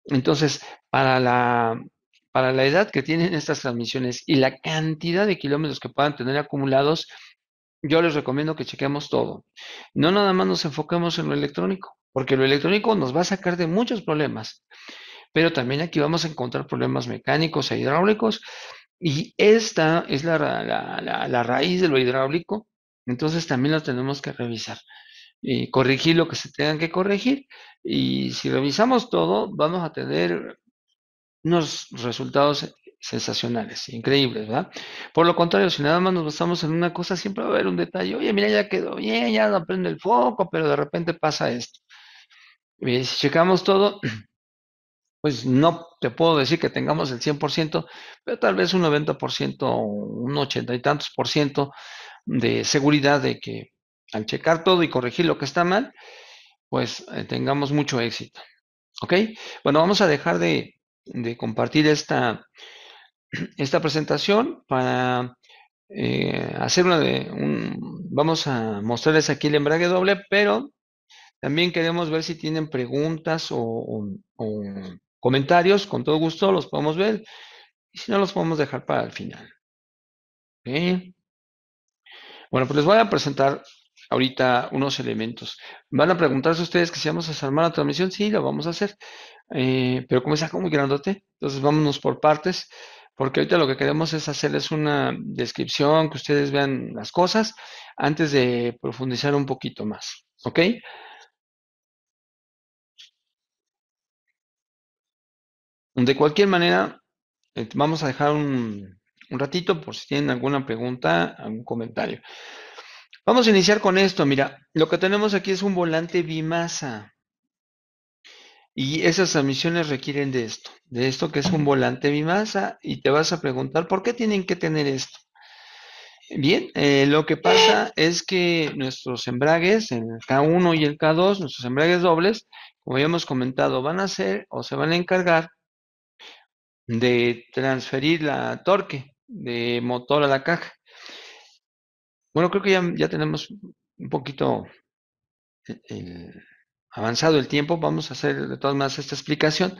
Entonces, para la edad que tienen estas transmisiones y la cantidad de kilómetros que puedan tener acumulados, yo les recomiendo que chequemos todo. No nada más nos enfoquemos en lo electrónico, porque lo electrónico nos va a sacar de muchos problemas, pero también aquí vamos a encontrar problemas mecánicos e hidráulicos y esta es la raíz de lo hidráulico, entonces también lo tenemos que revisar y corregir lo que se tengan que corregir. Y si revisamos todo, vamos a tener unos resultados sensacionales, increíbles, ¿verdad? Por lo contrario, si nada más nos basamos en una cosa, siempre va a haber un detalle. Oye, mira, ya quedó bien, ya no prende el foco, pero de repente pasa esto. Si checamos todo, pues no te puedo decir que tengamos el 100%, pero tal vez un 90%, un 80 y tantos por ciento de seguridad de que al checar todo y corregir lo que está mal, pues tengamos mucho éxito. ¿Ok? Bueno, vamos a dejar de compartir esta presentación para hacer vamos a mostrarles aquí el embrague doble, pero también queremos ver si tienen preguntas o comentarios, con todo gusto los podemos ver, y si no los podemos dejar para el final. ¿Ok? Bueno, pues les voy a presentar ahorita unos elementos. Van a preguntarse ustedes que si vamos a desarmar la transmisión, sí, lo vamos a hacer. Pero como está muy grandote, entonces vámonos por partes, porque ahorita lo que queremos es hacerles una descripción, que ustedes vean las cosas, antes de profundizar un poquito más. ¿Ok? De cualquier manera, vamos a dejar un ratito por si tienen alguna pregunta, algún comentario. Vamos a iniciar con esto. Mira, lo que tenemos aquí es un volante bimasa. Y esas transmisiones requieren de esto que es un volante bimasa, y te vas a preguntar, ¿por qué tienen que tener esto? Bien, lo que pasa es que nuestros embragues, en el K1 y el K2, nuestros embragues dobles, como ya hemos comentado, van a ser o se van a encargar de transferir la torque de motor a la caja. Bueno, creo que ya tenemos un poquito avanzado el tiempo. Vamos a hacer de todas maneras esta explicación.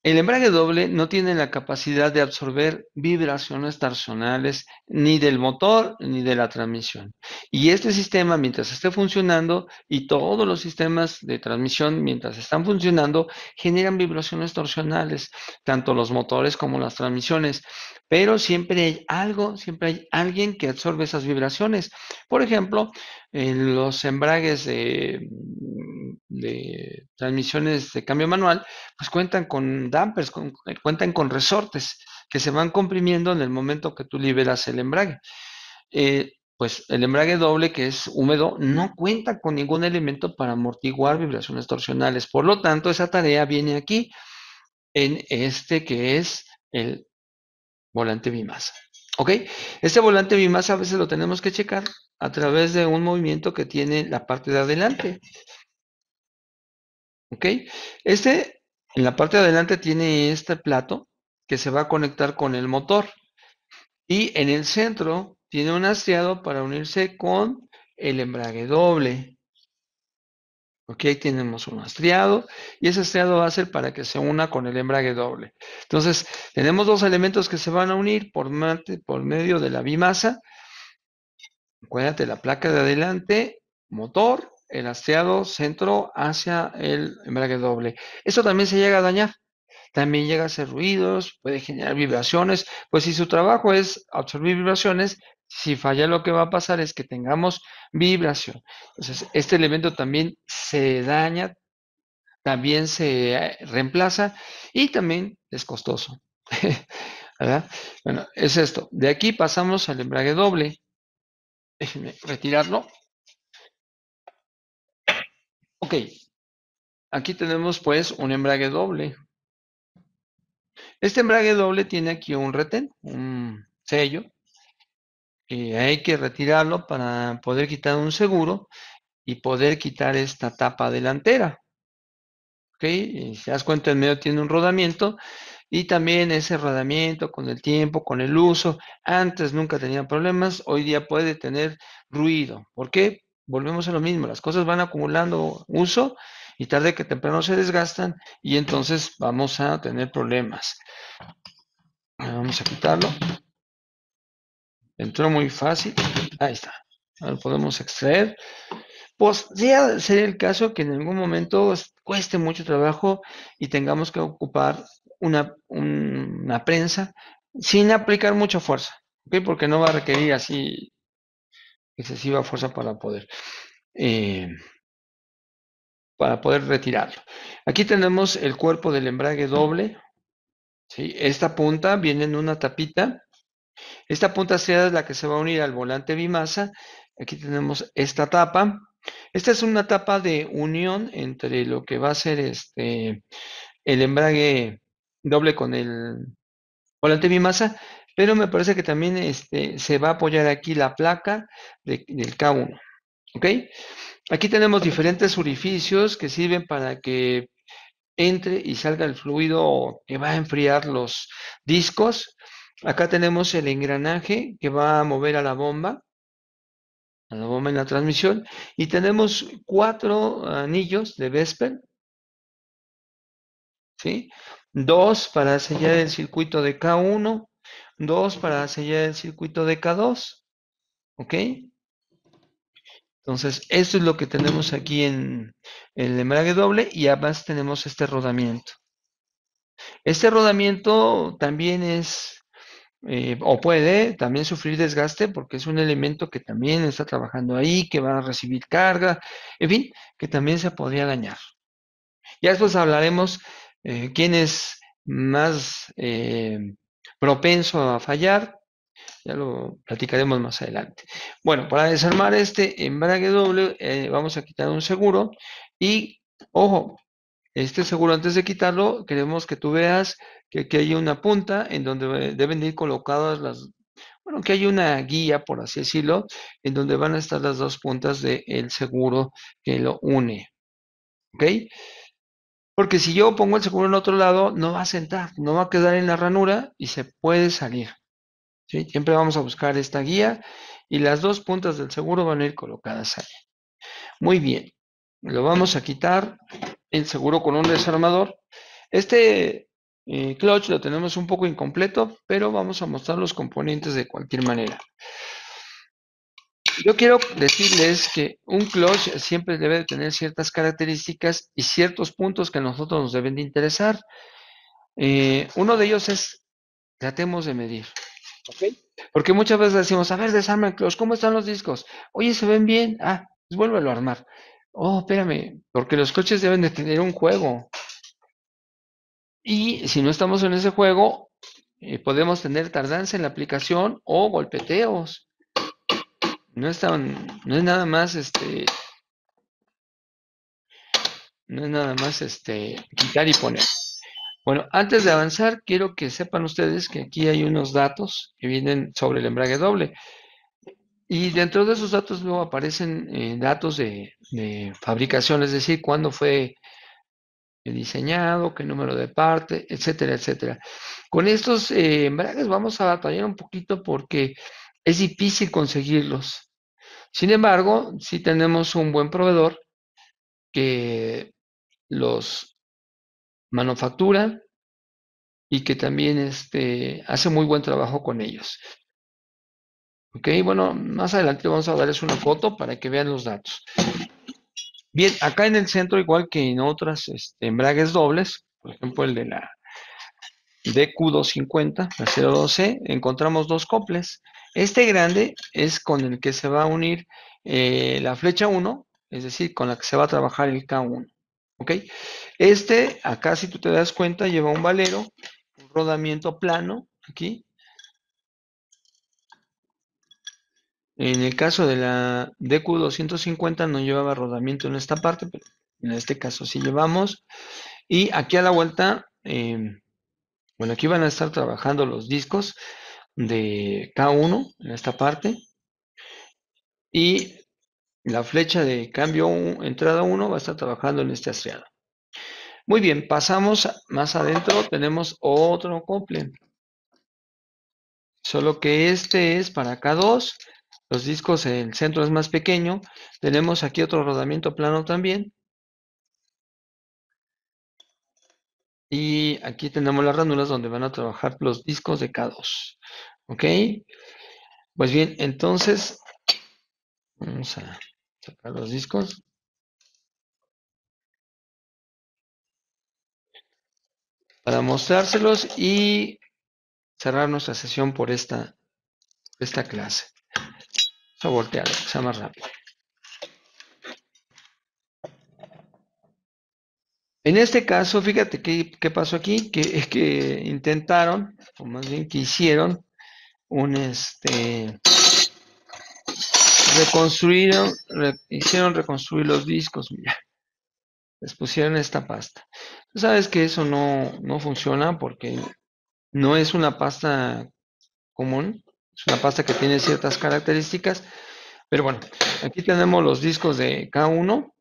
El embrague doble no tiene la capacidad de absorber vibraciones torsionales ni del motor ni de la transmisión. Y este sistema, mientras esté funcionando, y todos los sistemas de transmisión, mientras están funcionando, generan vibraciones torsionales, tanto los motores como las transmisiones. Pero siempre hay algo, siempre hay alguien que absorbe esas vibraciones. Por ejemplo, en los embragues de transmisiones de cambio manual, pues cuentan con dampers, cuentan con resortes que se van comprimiendo en el momento que tú liberas el embrague. Pues el embrague doble, que es húmedo, no cuenta con ningún elemento para amortiguar vibraciones torsionales. Por lo tanto, esa tarea viene aquí en este que es el volante bimasa. ¿Ok? Este volante bimasa a veces lo tenemos que checar a través de un movimiento que tiene la parte de adelante. ¿Ok? Este, en la parte de adelante tiene este plato que se va a conectar con el motor y en el centro tiene un hastiado para unirse con el embrague doble. ¿Ok? Ahí tenemos un hastiado y ese hastiado va a ser para que se una con el embrague doble. Entonces, tenemos dos elementos que se van a unir por medio de la bimasa. Acuérdate, la placa de adelante, motor, el hastiado centro hacia el embrague doble. Eso también se llega a dañar. También llega a hacer ruidos, puede generar vibraciones. Pues si su trabajo es absorber vibraciones, si falla lo que va a pasar es que tengamos vibración. Entonces, este elemento también se daña, también se reemplaza y también es costoso. ¿Verdad? Bueno, es esto. De aquí pasamos al embrague doble. Déjenme retirarlo. Ok, aquí tenemos pues un embrague doble. Este embrague doble tiene aquí un retén, un sello, y hay que retirarlo para poder quitar un seguro y poder quitar esta tapa delantera. ¿Ok? Y si te das cuenta, en medio tiene un rodamiento y también ese rodamiento con el tiempo, con el uso, antes nunca tenía problemas, hoy día puede tener ruido. ¿Por qué? Volvemos a lo mismo, las cosas van acumulando uso y tarde que temprano se desgastan y entonces vamos a tener problemas. Vamos a quitarlo. Entró muy fácil. Ahí está. Ahora lo podemos extraer. Podría ser el caso que en algún momento cueste mucho trabajo y tengamos que ocupar una prensa sin aplicar mucha fuerza, ¿ok? Porque no va a requerir así excesiva fuerza eh, para poder retirarlo. Aquí tenemos el cuerpo del embrague doble, ¿sí? Esta punta viene en una tapita. Esta punta trasera es la que se va a unir al volante bimasa. Aquí tenemos esta tapa. Esta es una tapa de unión entre lo que va a ser el embrague doble con el volante bimasa, pero me parece que también se va a apoyar aquí la placa del K1. ¿Ok? Aquí tenemos diferentes orificios que sirven para que entre y salga el fluido que va a enfriar los discos. Acá tenemos el engranaje que va a mover a la bomba en la transmisión, y tenemos cuatro anillos de Vesper, ¿sí? Dos para sellar el circuito de K1, dos para sellar el circuito de K2, ¿ok? Entonces, esto es lo que tenemos aquí en el embrague doble y además tenemos este rodamiento. Este rodamiento también o puede también sufrir desgaste porque es un elemento que también está trabajando ahí, que va a recibir carga, en fin, que también se podría dañar. Ya después hablaremos quién es más propenso a fallar, ya lo platicaremos más adelante. Bueno, para desarmar este embrague doble, vamos a quitar un seguro y, ojo, este seguro, antes de quitarlo, queremos que tú veas que aquí hay una punta en donde deben ir colocadas bueno, que hay una guía, por así decirlo, en donde van a estar las dos puntas del seguro que lo une. ¿Ok? Porque si yo pongo el seguro en otro lado, no va a sentar, no va a quedar en la ranura y se puede salir. ¿Sí? Siempre vamos a buscar esta guía y las dos puntas del seguro van a ir colocadas ahí. Muy bien. Lo vamos a quitar el seguro con un desarmador. Este clutch lo tenemos un poco incompleto, pero vamos a mostrar los componentes de cualquier manera. Yo quiero decirles que un clutch siempre debe de tener ciertas características y ciertos puntos que a nosotros nos deben de interesar. Uno de ellos es, tratemos de medir, ¿ok? Porque muchas veces decimos, a ver, desarma el clutch, ¿cómo están los discos? Oye, se ven bien, pues vuélvelo a armar. Oh, espérame, porque los coches deben de tener un juego. Y si no estamos en ese juego, podemos tener tardanza en la aplicación o golpeteos. No es nada más no es nada más quitar y poner. Bueno, antes de avanzar, quiero que sepan ustedes que aquí hay unos datos que vienen sobre el embrague doble. Y dentro de esos datos luego aparecen datos de fabricación, es decir, cuándo fue diseñado, qué número de parte, etcétera, etcétera. Con estos embragues vamos a batallar un poquito porque es difícil conseguirlos. Sin embargo, si tenemos un buen proveedor que los manufactura y que también hace muy buen trabajo con ellos. Ok, bueno, más adelante vamos a darles una foto para que vean los datos. Bien, acá en el centro, igual que en otras embragues dobles, por ejemplo el de la DQ250, la 012, encontramos dos coples. Este grande es con el que se va a unir la flecha 1, es decir, con la que se va a trabajar el K1. ¿Ok? Acá si tú te das cuenta, lleva un valero, un rodamiento plano, aquí. En el caso de la DQ250 no llevaba rodamiento en esta parte, pero en este caso sí llevamos. Y aquí a la vuelta, bueno, aquí van a estar trabajando los discos de K1 en esta parte y la flecha de cambio entrada 1 va a estar trabajando en este estriado. Muy bien, pasamos más adentro, tenemos otro acople, solo que este es para K2, los discos, el centro es más pequeño, tenemos aquí otro rodamiento plano también, y aquí tenemos las ranuras donde van a trabajar los discos de K2. ¿Ok? Pues bien, entonces vamos a sacar los discos para mostrárselos y cerrar nuestra sesión por esta clase. Vamos a voltearlo, que sea más rápido. En este caso, fíjate qué pasó aquí, que intentaron, o más bien que hicieron, un hicieron reconstruir los discos, mira, les pusieron esta pasta. Tú sabes que eso no funciona porque no es una pasta común, es una pasta que tiene ciertas características, pero bueno, aquí tenemos los discos de K1,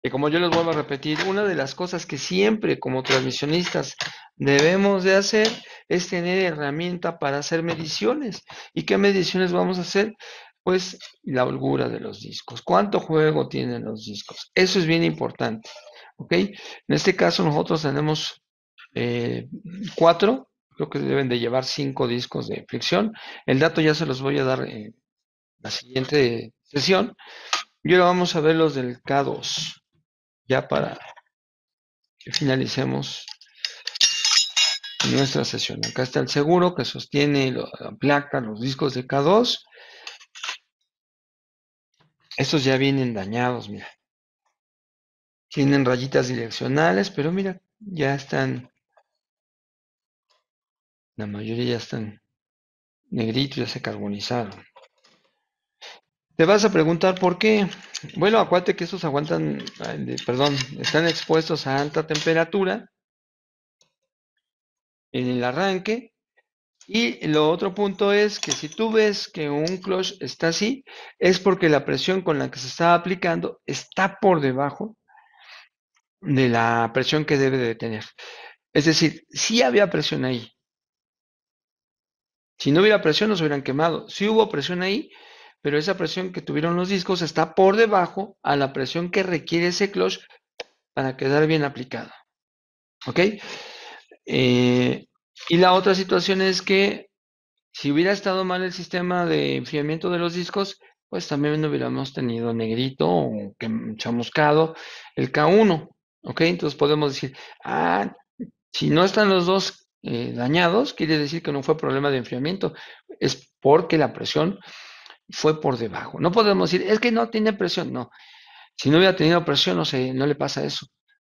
que como yo les vuelvo a repetir, una de las cosas que siempre como transmisionistas debemos de hacer es tener herramienta para hacer mediciones. ¿Y qué mediciones vamos a hacer? Pues la holgura de los discos. ¿Cuánto juego tienen los discos? Eso es bien importante. ¿Ok? En este caso nosotros tenemos 4, creo que deben de llevar 5 discos de fricción. El dato ya se los voy a dar en la siguiente sesión. Y ahora vamos a ver los del K2, ya para que finalicemos nuestra sesión. Acá está el seguro que sostiene la placa, los discos de K2. Estos ya vienen dañados, mira. Tienen rayitas direccionales, pero mira, ya están, la mayoría ya están negritos, ya se carbonizaron. Te vas a preguntar por qué. Bueno, acuérdate que estos aguantan, perdón, están expuestos a alta temperatura en el arranque. Y lo otro punto es que si tú ves que un clutch está así, es porque la presión con la que se está aplicando está por debajo de la presión que debe de tener. Es decir, sí había presión ahí. Si no hubiera presión, nos hubieran quemado. Sí hubo presión ahí, pero esa presión que tuvieron los discos está por debajo a la presión que requiere ese clutch para quedar bien aplicado. ¿Ok? Eh, y la otra situación es que si hubiera estado mal el sistema de enfriamiento de los discos, pues también no hubiéramos tenido negrito o chamuscado el K1. ¿Ok? Entonces podemos decir, si no están los dos dañados, quiere decir que no fue problema de enfriamiento, es porque la presión fue por debajo. No podemos decir, es que no tiene presión, no. Si no hubiera tenido presión, no sé, no le pasa eso.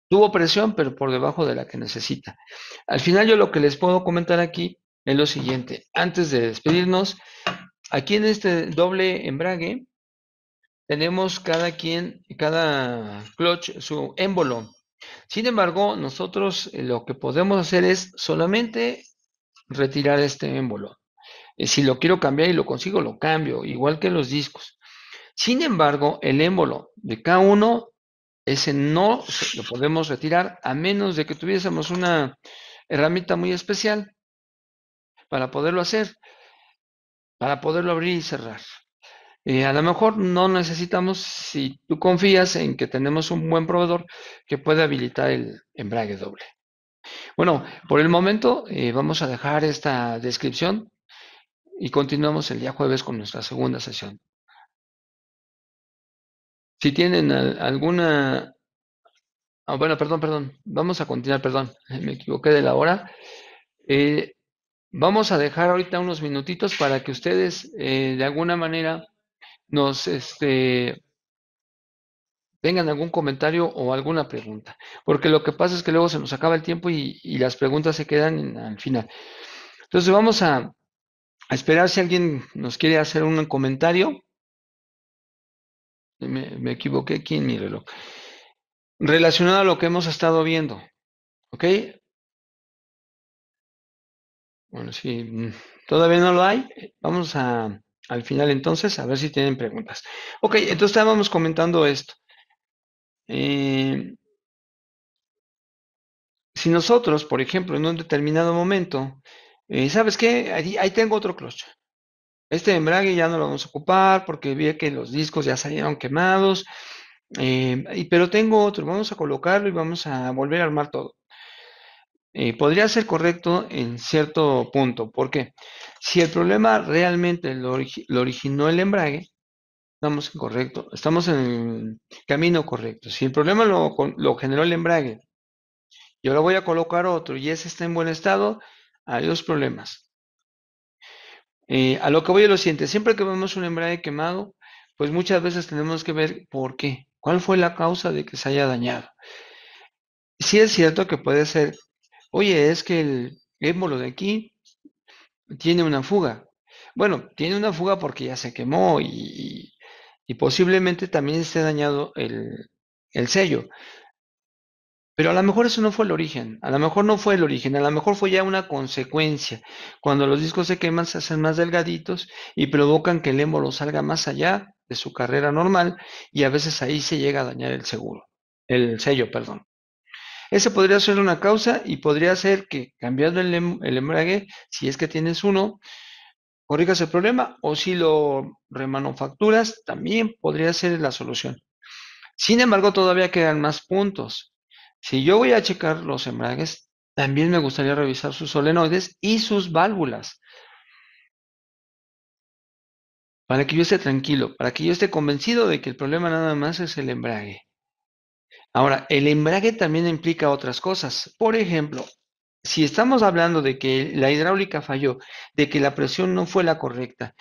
Tuvo presión, pero por debajo de la que necesita. Al final yo lo que les puedo comentar aquí es lo siguiente. Antes de despedirnos, aquí en este doble embrague tenemos cada clutch, su émbolo. Sin embargo, nosotros lo que podemos hacer es solamente retirar este émbolo. Si lo quiero cambiar y lo consigo, lo cambio, igual que los discos. Sin embargo, el émbolo de K1, ese no lo podemos retirar a menos de que tuviésemos una herramienta muy especial para poderlo hacer, para poderlo abrir y cerrar. A lo mejor no necesitamos, si tú confías en que tenemos un buen proveedor que puede habilitar el embrague doble. Bueno, por el momento vamos a dejar esta descripción y continuamos el día jueves con nuestra segunda sesión. Si tienen alguna... bueno, perdón. Vamos a continuar, perdón. Me equivoqué de la hora. Eh, Vamos a dejar ahorita unos minutitos para que ustedes de alguna manera nos tengan algún comentario o alguna pregunta. Porque lo que pasa es que luego se nos acaba el tiempo y las preguntas se quedan al final. Entonces vamos a esperar si alguien nos quiere hacer un comentario. Me equivoqué aquí en mi reloj. Relacionado a lo que hemos estado viendo. ¿Ok? Bueno, si todavía no lo hay, vamos al final entonces a ver si tienen preguntas. Ok, entonces estábamos comentando esto. Eh, si nosotros, por ejemplo, en un determinado momento, ¿sabes qué? Ahí tengo otro clutch. Este embrague ya no lo vamos a ocupar porque vi que los discos ya salieron quemados, pero tengo otro, vamos a colocarlo y vamos a volver a armar todo. Podría ser correcto en cierto punto. ¿Por qué? Si el problema realmente lo originó el embrague, estamos en el camino correcto. Si el problema lo generó el embrague, yo ahora voy a colocar otro y ese está en buen estado, adiós problemas. A lo que voy a lo siguiente, siempre que vemos un embrague quemado, pues muchas veces tenemos que ver por qué, cuál fue la causa de que se haya dañado. Sí es cierto que puede ser, oye, es que el émbolo de aquí tiene una fuga. Bueno, tiene una fuga porque ya se quemó y posiblemente también esté dañado el sello. Pero a lo mejor eso no fue el origen, a lo mejor no fue el origen, a lo mejor fue ya una consecuencia. Cuando los discos se queman se hacen más delgaditos y provocan que el émbolo salga más allá de su carrera normal y a veces ahí se llega a dañar el sello, perdón. Ese podría ser una causa y podría ser que cambiando el embrague, si es que tienes uno, corrijas el problema o si lo remanufacturas, también podría ser la solución. Sin embargo, todavía quedan más puntos. Si yo voy a checar los embragues, también me gustaría revisar sus solenoides y sus válvulas para que yo esté tranquilo, para que yo esté convencido de que el problema nada más es el embrague. Ahora, el embrague también implica otras cosas. Por ejemplo, si estamos hablando de que la hidráulica falló, de que la presión no fue la correcta,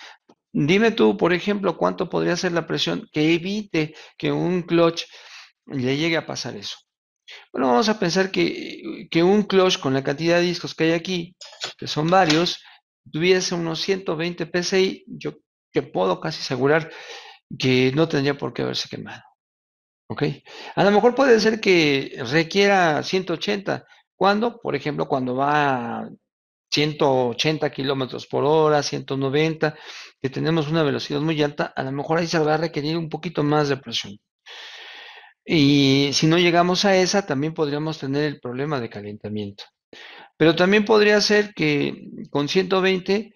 dime tú, por ejemplo, cuánto podría ser la presión que evite que un clutch le llegue a pasar eso. Bueno, vamos a pensar que un clutch con la cantidad de discos que hay aquí, que son varios, tuviese unos 120 PSI, yo te puedo casi asegurar que no tendría por qué haberse quemado. ¿Ok? A lo mejor puede ser que requiera 180. ¿Cuándo? Por ejemplo, cuando va a 180 kilómetros por hora, 190, que tenemos una velocidad muy alta, a lo mejor ahí se va a requerir un poquito más de presión. Y si no llegamos a esa, también podríamos tener el problema de calentamiento. Pero también podría ser que con 120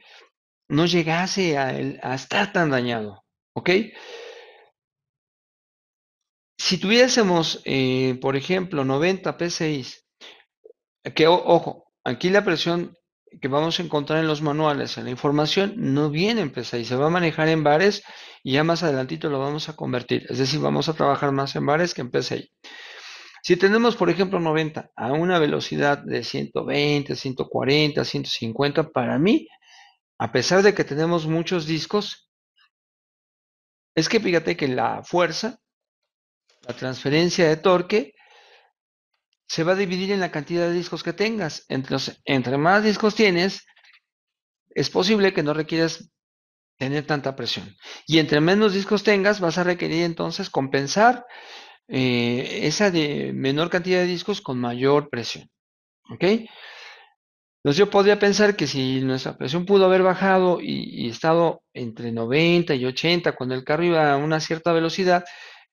no llegase a estar tan dañado. ¿Ok? Si tuviésemos, por ejemplo, 90 PSI, ojo, Aquí la presión que vamos a encontrar en los manuales, en la información, no viene en PSI, se va a manejar en bares y ya más adelantito lo vamos a convertir. Es decir, vamos a trabajar más en bares que en PSI. Si tenemos, por ejemplo, 90 a una velocidad de 120, 140, 150, para mí, a pesar de que tenemos muchos discos, es que fíjate que la fuerza, la transferencia de torque, se va a dividir en la cantidad de discos que tengas. Entonces, entre más discos tienes, es posible que no requieras tener tanta presión. Y entre menos discos tengas, vas a requerir entonces compensar esa de menor cantidad de discos con mayor presión. ¿Ok? Entonces yo podría pensar que si nuestra presión pudo haber bajado y estado entre 90 y 80 cuando el carro iba a una cierta velocidad,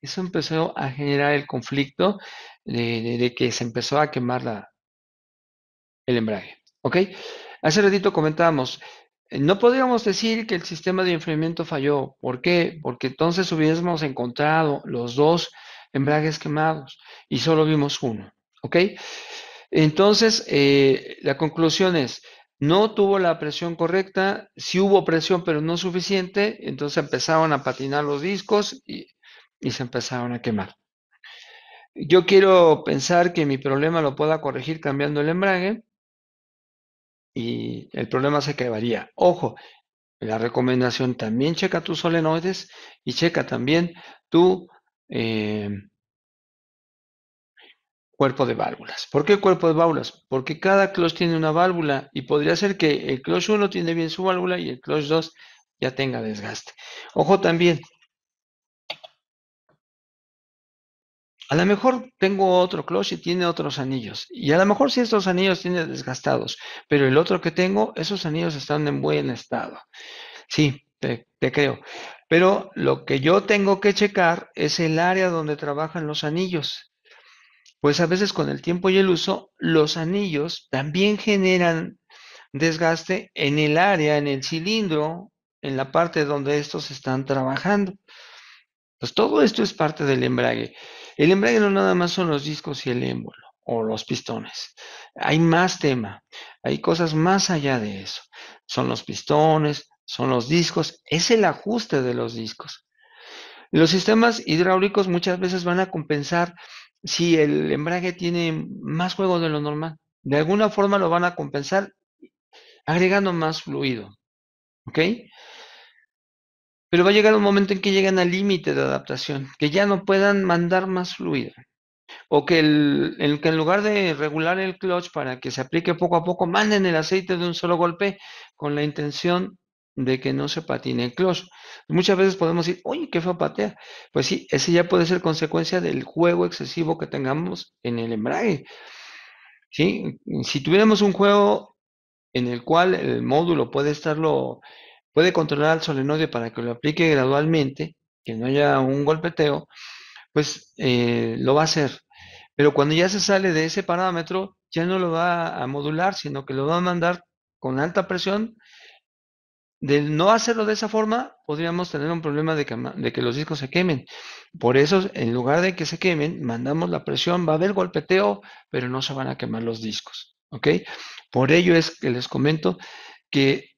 eso empezó a generar el conflicto de que se empezó a quemar el embrague. ¿Ok? Hace ratito comentábamos, no podríamos decir que el sistema de enfriamiento falló. ¿Por qué? Porque entonces hubiésemos encontrado los dos embragues quemados y solo vimos uno. ¿Ok? Entonces, la conclusión es, no tuvo la presión correcta, sí hubo presión, pero no suficiente, entonces empezaron a patinar los discos y se empezaron a quemar. Yo quiero pensar que mi problema lo pueda corregir cambiando el embrague y el problema se acabaría. Ojo, la recomendación también checa tus solenoides y checa también tu eh, cuerpo de válvulas. ¿Por qué cuerpo de válvulas? Porque cada clutch tiene una válvula y podría ser que el clutch 1 tiene bien su válvula y el clutch 2 ya tenga desgaste. Ojo también, a lo mejor tengo otro clutch y tiene otros anillos. Y a lo mejor sí estos anillos tienen desgastados, pero el otro que tengo, esos anillos están en buen estado. Sí, te creo. Pero lo que yo tengo que checar es el área donde trabajan los anillos. Pues a veces con el tiempo y el uso, los anillos también generan desgaste en el área, en el cilindro, en la parte donde estos están trabajando. Pues todo esto es parte del embrague. El embrague no nada más son los discos y el émbolo o los pistones. Hay más tema, hay cosas más allá de eso. Son los pistones, son los discos, es el ajuste de los discos. Los sistemas hidráulicos muchas veces van a compensar si el embrague tiene más juego de lo normal. De alguna forma lo van a compensar agregando más fluido. ¿Ok? Pero va a llegar un momento en que llegan al límite de adaptación, que ya no puedan mandar más fluido. O que, que en lugar de regular el clutch para que se aplique poco a poco, manden el aceite de un solo golpe con la intención de que no se patine el clutch. Muchas veces podemos decir, oye, qué feo patea. Pues sí, ese ya puede ser consecuencia del juego excesivo que tengamos en el embrague. ¿Sí? Si tuviéramos un juego en el cual el módulo puede controlar al solenoide para que lo aplique gradualmente, que no haya un golpeteo, pues lo va a hacer. Pero cuando ya se sale de ese parámetro, ya no lo va a modular, sino que lo va a mandar con alta presión. De no hacerlo de esa forma, podríamos tener un problema de que los discos se quemen. Por eso, en lugar de que se quemen, mandamos la presión, va a haber golpeteo, pero no se van a quemar los discos. ¿Ok? Por ello es que les comento que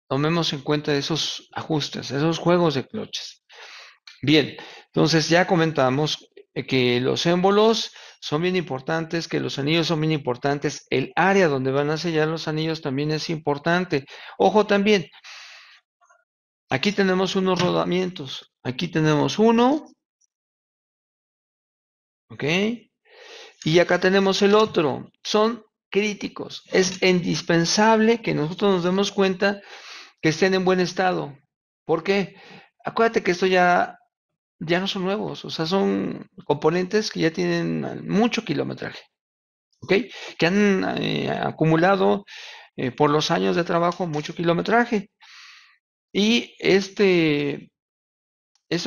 tomemos en cuenta esos ajustes, esos juegos de cloches. Bien, entonces ya comentamos que los émbolos son bien importantes, que los anillos son bien importantes, el área donde van a sellar los anillos también es importante. Ojo también, aquí tenemos unos rodamientos, aquí tenemos uno, ¿ok? Y acá tenemos el otro, son críticos, es indispensable que nosotros nos demos cuenta que estén en buen estado. ¿Por qué? Acuérdate que esto ya no son nuevos, o sea, son componentes que ya tienen mucho kilometraje, ¿ok? Que han acumulado por los años de trabajo mucho kilometraje. Y estos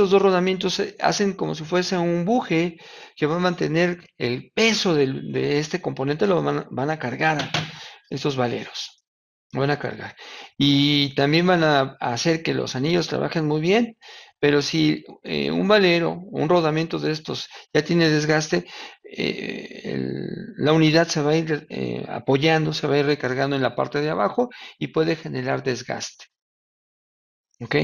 dos rodamientos hacen como si fuese un buje que va a mantener el peso de este componente, van a cargar estos valeros, van a cargar. Y también van a hacer que los anillos trabajen muy bien Pero si un valero o un rodamiento de estos ya tiene desgaste, la unidad se va a ir apoyando, se va a ir recargando en la parte de abajo y puede generar desgaste. ¿Ok?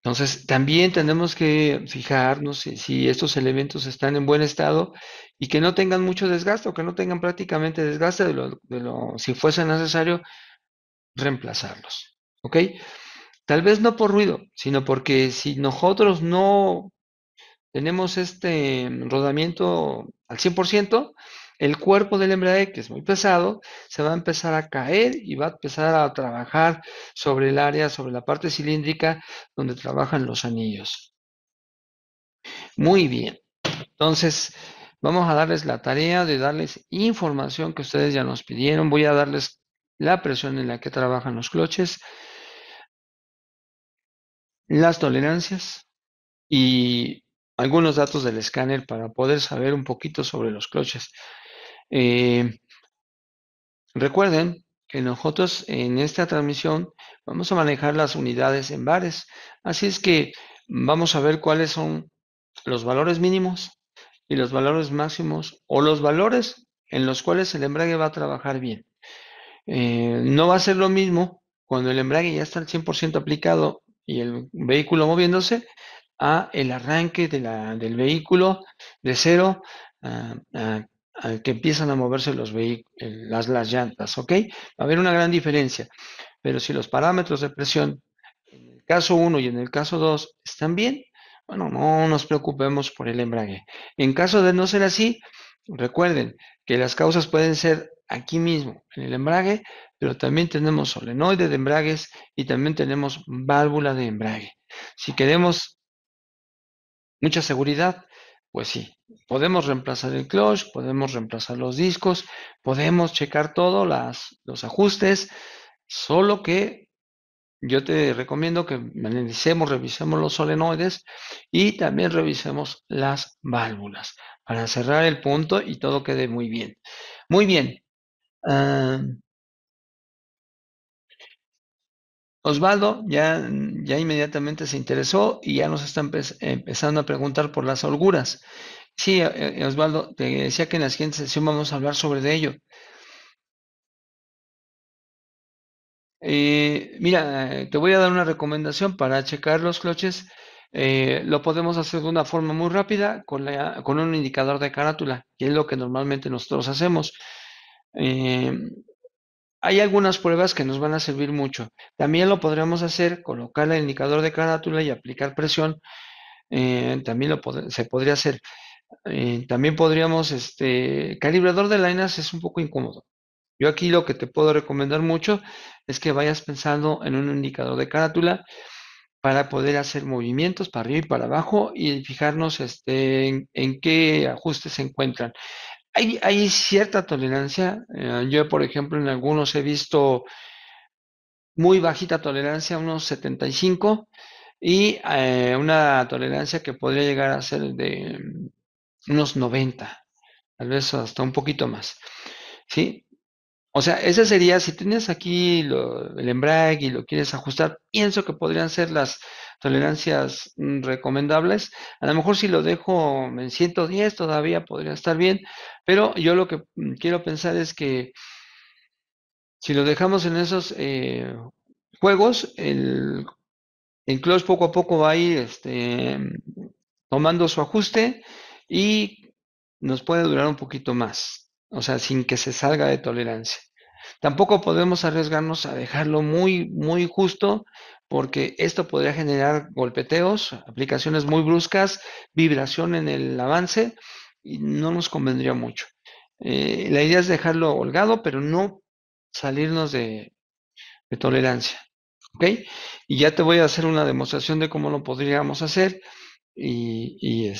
Entonces, también tenemos que fijarnos si estos elementos están en buen estado y que no tengan mucho desgaste o que no tengan prácticamente desgaste si fuese necesario, reemplazarlos. ¿Ok? Tal vez no por ruido, sino porque si nosotros no tenemos este rodamiento al 100%, el cuerpo del embrague, que es muy pesado, se va a empezar a caer y va a empezar a trabajar sobre el área, sobre la parte cilíndrica donde trabajan los anillos. Muy bien. Entonces, vamos a darles la tarea de darles información que ustedes ya nos pidieron. Voy a darles la presión en la que trabajan los cloches, las tolerancias y algunos datos del escáner para poder saber un poquito sobre los cloches. Eh, Recuerden que nosotros en esta transmisión vamos a manejar las unidades en bares, así es que vamos a ver cuáles son los valores mínimos y los valores máximos o los valores en los cuales el embrague va a trabajar bien. No va a ser lo mismo cuando el embrague ya está al 100% aplicado y el vehículo moviéndose a el arranque del vehículo de cero a que empiezan a moverse las llantas, ¿ok? Va a haber una gran diferencia, pero si los parámetros de presión en el caso uno y en el caso 2 están bien, bueno, no nos preocupemos por el embrague. En caso de no ser así, recuerden que las causas pueden ser aquí mismo, en el embrague, pero también tenemos solenoide de embragues y también tenemos válvula de embrague. Si queremos mucha seguridad, pues sí, podemos reemplazar el clutch, podemos reemplazar los discos, podemos checar todos los ajustes, solo que yo te recomiendo que revisemos los solenoides y también revisemos las válvulas para cerrar el punto y todo quede muy bien. Muy bien. ah, Osvaldo ya inmediatamente se interesó y ya nos está empezando a preguntar por las holguras. Sí, Osvaldo, te decía que en la siguiente sesión vamos a hablar sobre de ello. Mira, te voy a dar una recomendación para checar los cloches. Lo podemos hacer de una forma muy rápida con un indicador de carátula, que es lo que normalmente nosotros hacemos. Eh, Hay algunas pruebas que nos van a servir mucho. También lo podríamos hacer, colocar el indicador de carátula y aplicar presión. También se podría hacer. También podríamos, calibrador de láminas es un poco incómodo. Yo aquí lo que te puedo recomendar mucho es que vayas pensando en un indicador de carátula para poder hacer movimientos para arriba y para abajo y fijarnos en qué ajustes se encuentran. Hay cierta tolerancia. Yo, por ejemplo, en algunos he visto muy bajita tolerancia, unos 75, y una tolerancia que podría llegar a ser de unos 90, tal vez hasta un poquito más. ¿Sí? O sea, ese sería, si tienes aquí el embrague y lo quieres ajustar, pienso que podrían ser las tolerancias recomendables. A lo mejor si lo dejo en 110 todavía podría estar bien, pero yo lo que quiero pensar es que si lo dejamos en esos juegos, el clutch poco a poco va a ir tomando su ajuste y nos puede durar un poquito más, o sea, sin que se salga de tolerancia. Tampoco podemos arriesgarnos a dejarlo muy, muy justo porque esto podría generar golpeteos, aplicaciones muy bruscas, vibración en el avance y no nos convendría mucho. La idea es dejarlo holgado, pero no salirnos de tolerancia. ¿Ok? Y ya te voy a hacer una demostración de cómo lo podríamos hacer y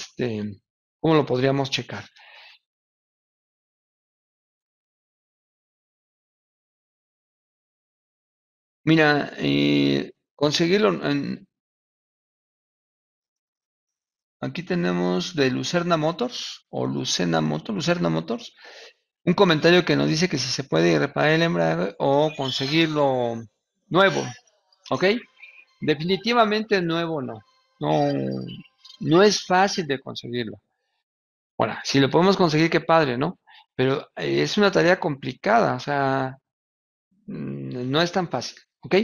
cómo lo podríamos checar. Mira, conseguirlo aquí tenemos de Lucerna Motors o Lucerna Motors, un comentario que nos dice que si se puede reparar el embrague o conseguirlo nuevo, ¿ok? definitivamente nuevo no. No, no es fácil de conseguirlo. Ahora, si lo podemos conseguir, qué padre, ¿no? Pero es una tarea complicada, o sea, no es tan fácil, ¿ok?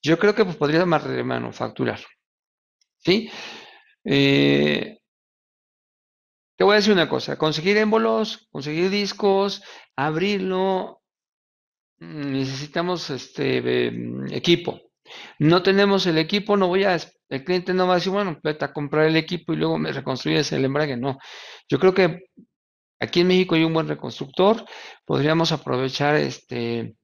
Yo creo que pues, podría manufacturar, ¿sí? Eh, Te voy a decir una cosa, conseguir émbolos, conseguir discos, abrirlo, necesitamos equipo. No tenemos el equipo, el cliente no va a decir, bueno, vete a comprar el equipo y luego me reconstruyes el embrague. No. Yo creo que aquí en México hay un buen reconstructor, podríamos aprovechar que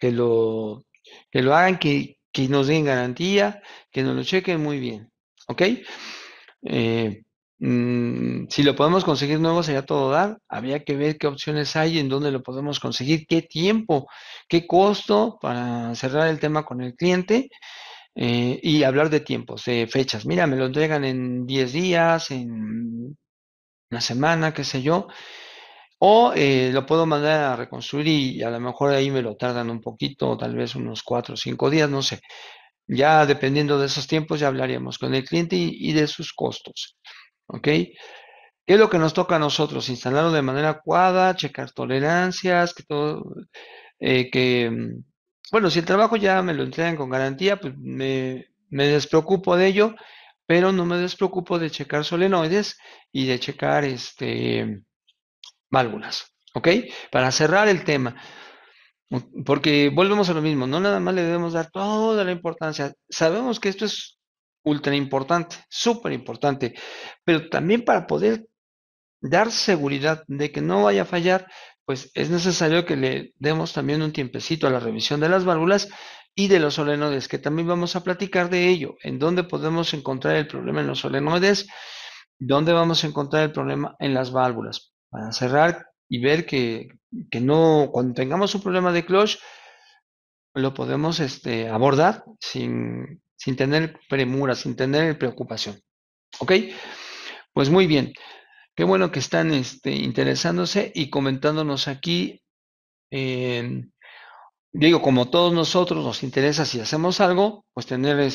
lo, que lo hagan, que nos den garantía, que nos lo chequen muy bien. ¿Ok? Eh, si lo podemos conseguir nuevo sería todo dar. Habría que ver qué opciones hay, en dónde lo podemos conseguir, qué tiempo, qué costo para cerrar el tema con el cliente y hablar de tiempos, de fechas. Mira, me lo entregan en 10 días, en una semana, qué sé yo. O lo puedo mandar a reconstruir y a lo mejor ahí me lo tardan un poquito, tal vez unos 4 o 5 días, no sé. Ya dependiendo de esos tiempos ya hablaríamos con el cliente y de sus costos. ¿Ok? ¿Qué es lo que nos toca a nosotros? Instalarlo de manera adecuada, checar tolerancias, que todo, bueno, si el trabajo ya me lo entregan con garantía, pues me despreocupo de ello, pero no me despreocupo de checar solenoides y de checar válvulas, ¿ok? Para cerrar el tema, porque volvemos a lo mismo, no nada más le debemos dar toda la importancia. Sabemos que esto es ultra importante, súper importante, pero también para poder dar seguridad de que no vaya a fallar, pues es necesario que le demos también un tiempecito a la revisión de las válvulas y de los solenoides, que también vamos a platicar de ello, en dónde podemos encontrar el problema en los solenoides, dónde vamos a encontrar el problema en las válvulas, para cerrar y ver que no, cuando tengamos un problema de clutch, lo podemos abordar sin tener premura, sin tener preocupación. ¿Ok? Pues muy bien. Qué bueno que están interesándose y comentándonos aquí. eh, Digo, como todos nosotros nos interesa si hacemos algo, pues tener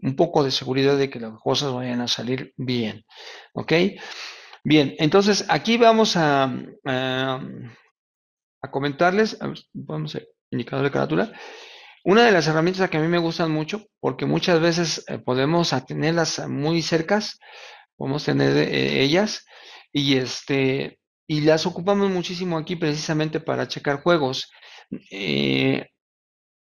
un poco de seguridad de que las cosas vayan a salir bien. ¿Ok? Bien, entonces aquí vamos a, a comentarles, a ver, vamos a indicador de carátula. Una de las herramientas que a mí me gustan mucho, porque muchas veces podemos tenerlas muy cercas, podemos tener ellas y las ocupamos muchísimo aquí precisamente para checar juegos. Eh,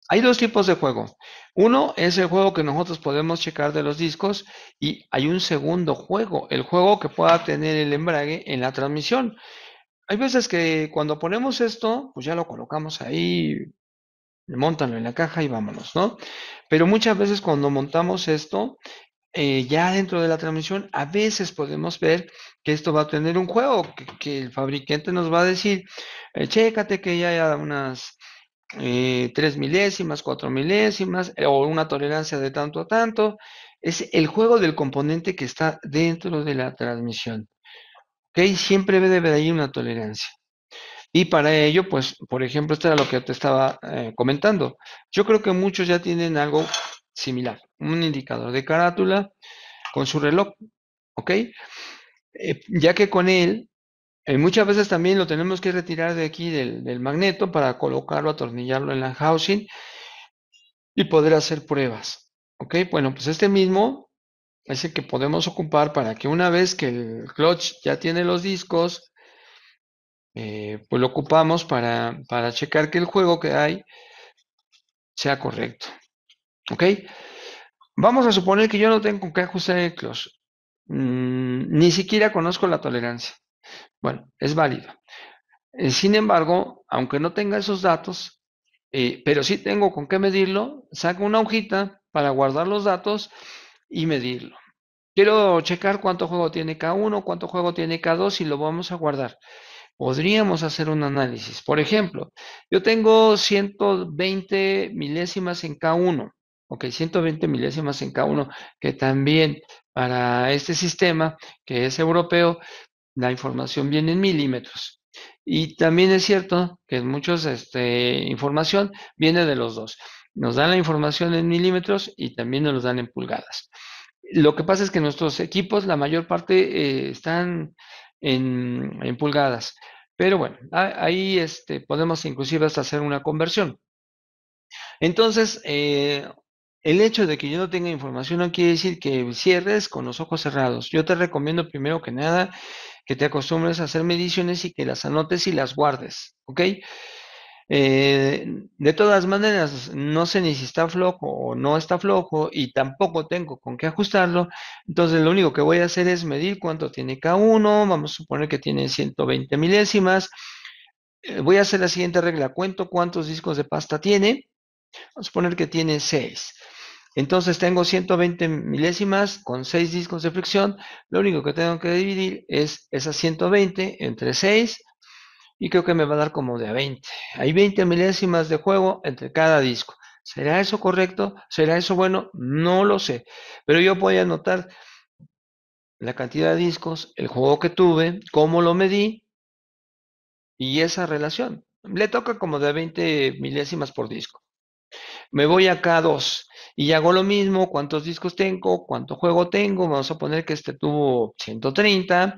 Hay dos tipos de juego. Uno es el juego que nosotros podemos checar de los discos y hay un segundo juego, el juego que pueda tener el embrague en la transmisión. Hay veces que cuando ponemos esto, pues ya lo colocamos ahí, móntalo en la caja y vámonos, ¿no? Pero muchas veces cuando montamos esto, ya dentro de la transmisión, a veces podemos ver que esto va a tener un juego, que el fabricante nos va a decir, chécate que ya haya unas 3 milésimas, 4 milésimas, o una tolerancia de tanto a tanto. Es el juego del componente que está dentro de la transmisión. ¿Ok? Siempre debe de ahí una tolerancia. Y para ello, pues, por ejemplo, esto era lo que te estaba comentando. Yo creo que muchos ya tienen algo similar, un indicador de carátula con su reloj, ¿ok? Ya que con él, muchas veces también lo tenemos que retirar de aquí del magneto para colocarlo, atornillarlo en la housing y poder hacer pruebas, ¿ok? Bueno, pues este mismo es el que podemos ocupar para que una vez que el clutch ya tiene los discos, pues lo ocupamos para checar que el juego que hay sea correcto, ¿ok? Vamos a suponer que yo no tengo que ajustar el clutch, ni siquiera conozco la tolerancia. Bueno, es válido. Sin embargo, aunque no tenga esos datos, pero sí tengo con qué medirlo, saco una hojita para guardar los datos y medirlo. Quiero checar cuánto juego tiene K1, cuánto juego tiene K2 y lo vamos a guardar. Podríamos hacer un análisis. Por ejemplo, yo tengo 120 milésimas en K1. Ok, 120 milésimas en K1, que también para este sistema, que es europeo, la información viene en milímetros. Y también es cierto que muchos información viene de los dos. nos dan la información en milímetros y también nos lo dan en pulgadas. Lo que pasa es que nuestros equipos, la mayor parte, están en pulgadas. Pero bueno, ahí podemos inclusive hasta hacer una conversión. Entonces, el hecho de que yo no tenga información no quiere decir que cierres con los ojos cerrados. Yo te recomiendo primero que nada que te acostumbres a hacer mediciones y que las anotes y las guardes, ¿ok? De todas maneras, no sé ni si está flojo o no está flojo y tampoco tengo con qué ajustarlo. Entonces, lo único que voy a hacer es medir cuánto tiene cada uno. Vamos a suponer que tiene 120 milésimas. Voy a hacer la siguiente regla. Cuento cuántos discos de pasta tiene. Vamos a suponer que tiene 6. Entonces tengo 120 milésimas con 6 discos de fricción. Lo único que tengo que dividir es esas 120 entre 6 y creo que me va a dar como de a 20. Hay 20 milésimas de juego entre cada disco. ¿Será eso correcto? ¿Será eso bueno? No lo sé. Pero yo voy a anotar la cantidad de discos, el juego que tuve, cómo lo medí y esa relación. Le toca como de 20 milésimas por disco. Me voy acá a 2 y hago lo mismo, cuántos discos tengo, cuánto juego tengo, vamos a poner que este tuvo 130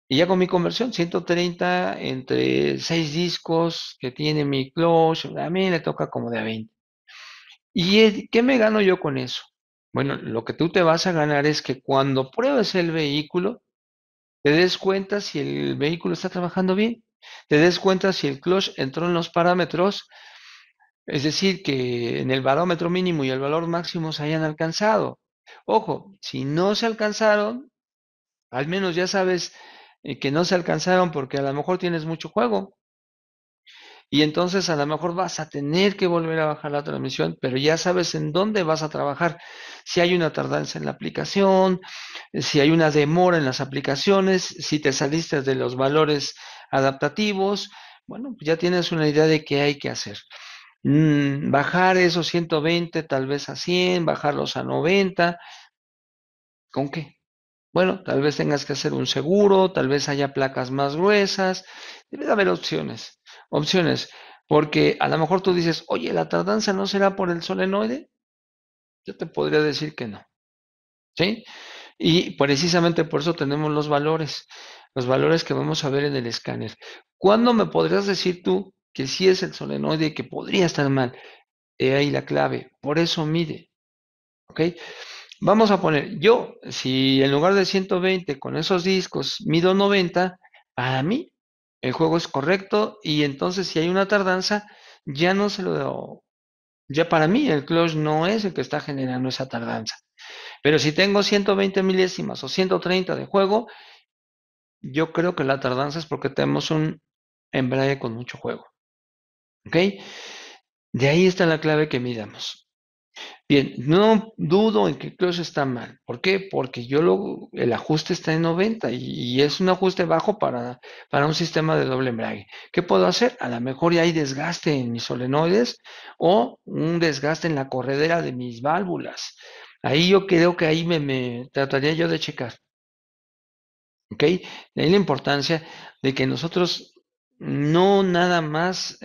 y hago mi conversión, 130 entre 6 discos que tiene mi Clutch, a mí le toca como de a 20. ¿Y qué me gano yo con eso? Bueno, lo que tú te vas a ganar es que cuando pruebes el vehículo, te des cuenta si el vehículo está trabajando bien, te des cuenta si el clutch entró en los parámetros. Es decir, que en el barómetro mínimo y el valor máximo se hayan alcanzado. Ojo, si no se alcanzaron, al menos ya sabes que no se alcanzaron porque a lo mejor tienes mucho juego y entonces a lo mejor vas a tener que volver a bajar la transmisión, pero ya sabes en dónde vas a trabajar. Si hay una tardanza en la aplicación, si hay una demora en las aplicaciones, si te saliste de los valores adaptativos, bueno, pues ya tienes una idea de qué hay que hacer. Bajar esos 120 tal vez a 100, bajarlos a 90, ¿con qué? Bueno, tal vez tengas que hacer un seguro, tal vez haya placas más gruesas, debe de haber opciones, opciones, porque a lo mejor tú dices, oye, ¿la tardanza no será por el solenoide? Yo te podría decir que no, ¿sí? Y precisamente por eso tenemos los valores que vamos a ver en el escáner. ¿Cuándo me podrías decir tú que sí es el solenoide y que podría estar mal? He ahí la clave, por eso mide. ¿Ok? Vamos a poner, yo, si en lugar de 120 con esos discos mido 90, para mí el juego es correcto y entonces si hay una tardanza, ya no se lo... Ya para mí el clutch no es el que está generando esa tardanza. Pero si tengo 120 milésimas o 130 de juego, yo creo que la tardanza es porque tenemos un embrague con mucho juego. ¿Ok? De ahí está la clave que midamos. Bien, no dudo en que el clutch está mal. ¿Por qué? Porque el ajuste está en 90 y es un ajuste bajo para un sistema de doble embrague. ¿Qué puedo hacer? A lo mejor ya hay desgaste en mis solenoides o un desgaste en la corredera de mis válvulas. Ahí yo creo que ahí me trataría yo de checar. ¿Ok? De ahí la importancia de que nosotros no nada más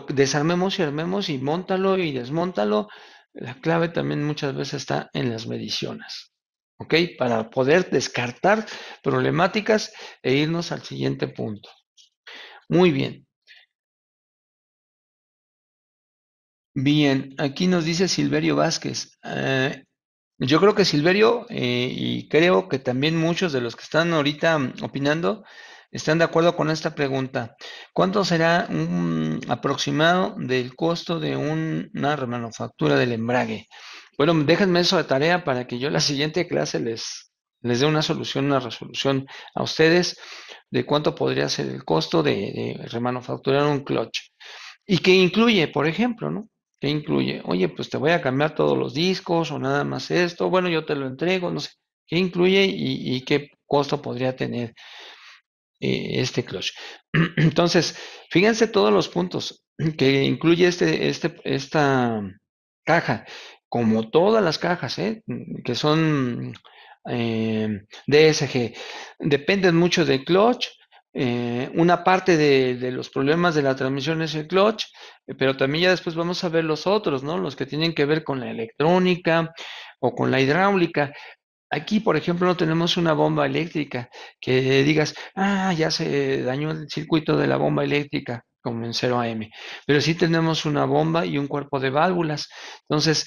desarmemos y armemos y móntalo y desmóntalo. La clave también muchas veces está en las mediciones, ¿ok? Para poder descartar problemáticas e irnos al siguiente punto. Muy bien. Bien, aquí nos dice Silverio Vázquez. Yo creo que Silverio, y creo que también muchos de los que están ahorita opinando, están de acuerdo con esta pregunta. ¿Cuánto será un aproximado del costo de una remanufactura del embrague? Bueno, déjenme eso de tarea para que yo en la siguiente clase les dé una solución, una resolución a ustedes de cuánto podría ser el costo de remanufacturar un clutch. ¿Y qué incluye, por ejemplo, no? ¿Qué incluye? Oye, pues te voy a cambiar todos los discos o nada más esto. Bueno, yo te lo entrego, no sé. ¿Qué incluye y qué costo podría tener este clutch? Entonces, fíjense todos los puntos que incluye esta caja, como todas las cajas, que son DSG. Dependen mucho del clutch, una parte de los problemas de la transmisión es el clutch, pero también ya después vamos a ver los otros, ¿no? Los que tienen que ver con la electrónica o con la hidráulica. Aquí, por ejemplo, no tenemos una bomba eléctrica que digas, ya se dañó el circuito de la bomba eléctrica, como en 0 AM, pero sí tenemos una bomba y un cuerpo de válvulas. Entonces,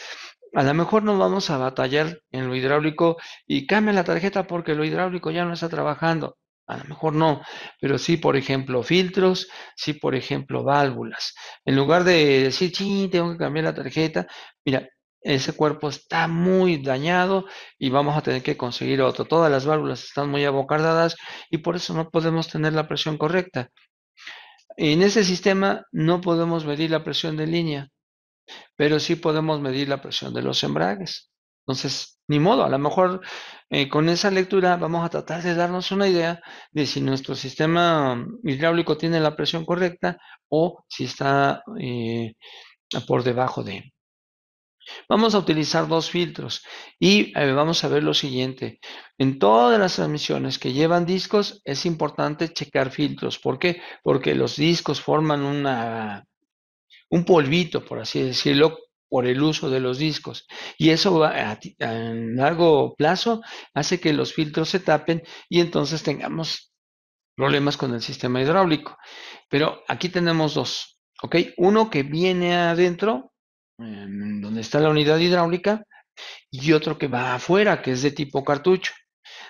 a lo mejor no vamos a batallar en lo hidráulico y cambia la tarjeta porque lo hidráulico ya no está trabajando. A lo mejor no, pero sí, por ejemplo, filtros, sí, por ejemplo, válvulas. En lugar de decir, sí, tengo que cambiar la tarjeta, mira, ese cuerpo está muy dañado y vamos a tener que conseguir otro. Todas las válvulas están muy abocardadas y por eso no podemos tener la presión correcta. En ese sistema no podemos medir la presión de línea, pero sí podemos medir la presión de los embragues. Entonces, ni modo, a lo mejor con esa lectura vamos a tratar de darnos una idea de si nuestro sistema hidráulico tiene la presión correcta o si está por debajo de. Vamos a utilizar dos filtros y vamos a ver lo siguiente. En todas las transmisiones que llevan discos es importante checar filtros. ¿Por qué? Porque los discos forman un polvito, por así decirlo, por el uso de los discos. Y eso a largo plazo hace que los filtros se tapen y entonces tengamos problemas con el sistema hidráulico. Pero aquí tenemos dos, ¿ok? Uno que viene adentro, donde está la unidad hidráulica, y otro que va afuera, que es de tipo cartucho.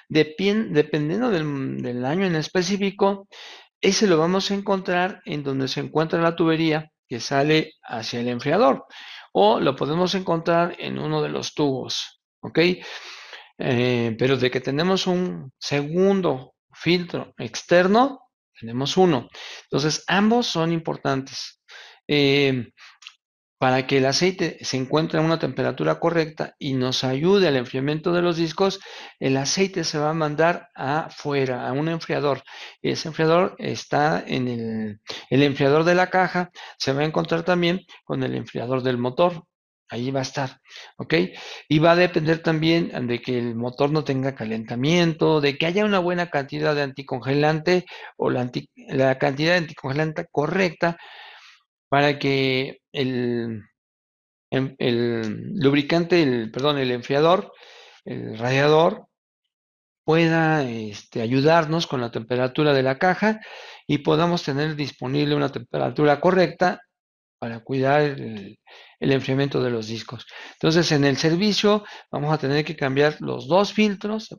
Dependiendo del año en específico, ese lo vamos a encontrar en donde se encuentra la tubería que sale hacia el enfriador, o lo podemos encontrar en uno de los tubos, ¿ok? Pero de que tenemos un segundo filtro externo, tenemos uno. Entonces, ambos son importantes. Eh, para que el aceite se encuentre a una temperatura correcta y nos ayude al enfriamiento de los discos, el aceite se va a mandar afuera, a un enfriador. Ese enfriador está en el enfriador de la caja, se va a encontrar también con el enfriador del motor. Ahí va a estar, ¿ok? Y va a depender también de que el motor no tenga calentamiento, de que haya una buena cantidad de anticongelante o la cantidad de anticongelante correcta para que el lubricante, perdón, el enfriador, el radiador, pueda ayudarnos con la temperatura de la caja y podamos tener disponible una temperatura correcta para cuidar el enfriamiento de los discos. Entonces, en el servicio vamos a tener que cambiar los dos filtros,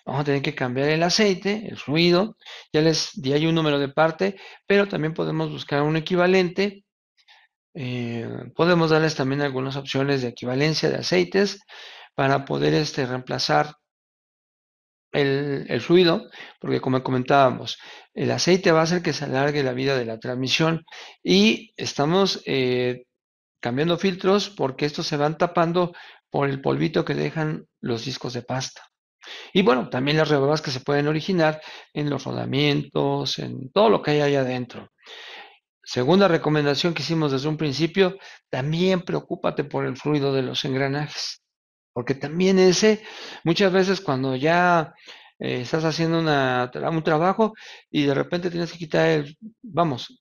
vamos a tener que cambiar el aceite, el fluido, ya les di ahí un número de parte, pero también podemos buscar un equivalente. Podemos darles también algunas opciones de equivalencia de aceites para poder reemplazar el fluido, porque como comentábamos, el aceite va a hacer que se alargue la vida de la transmisión y estamos cambiando filtros porque estos se van tapando por el polvito que dejan los discos de pasta. Y bueno, también las rebabas que se pueden originar en los rodamientos, en todo lo que hay allá adentro. Segunda recomendación que hicimos desde un principio, también preocúpate por el fluido de los engranajes, porque también muchas veces cuando ya estás haciendo un trabajo y de repente tienes que quitar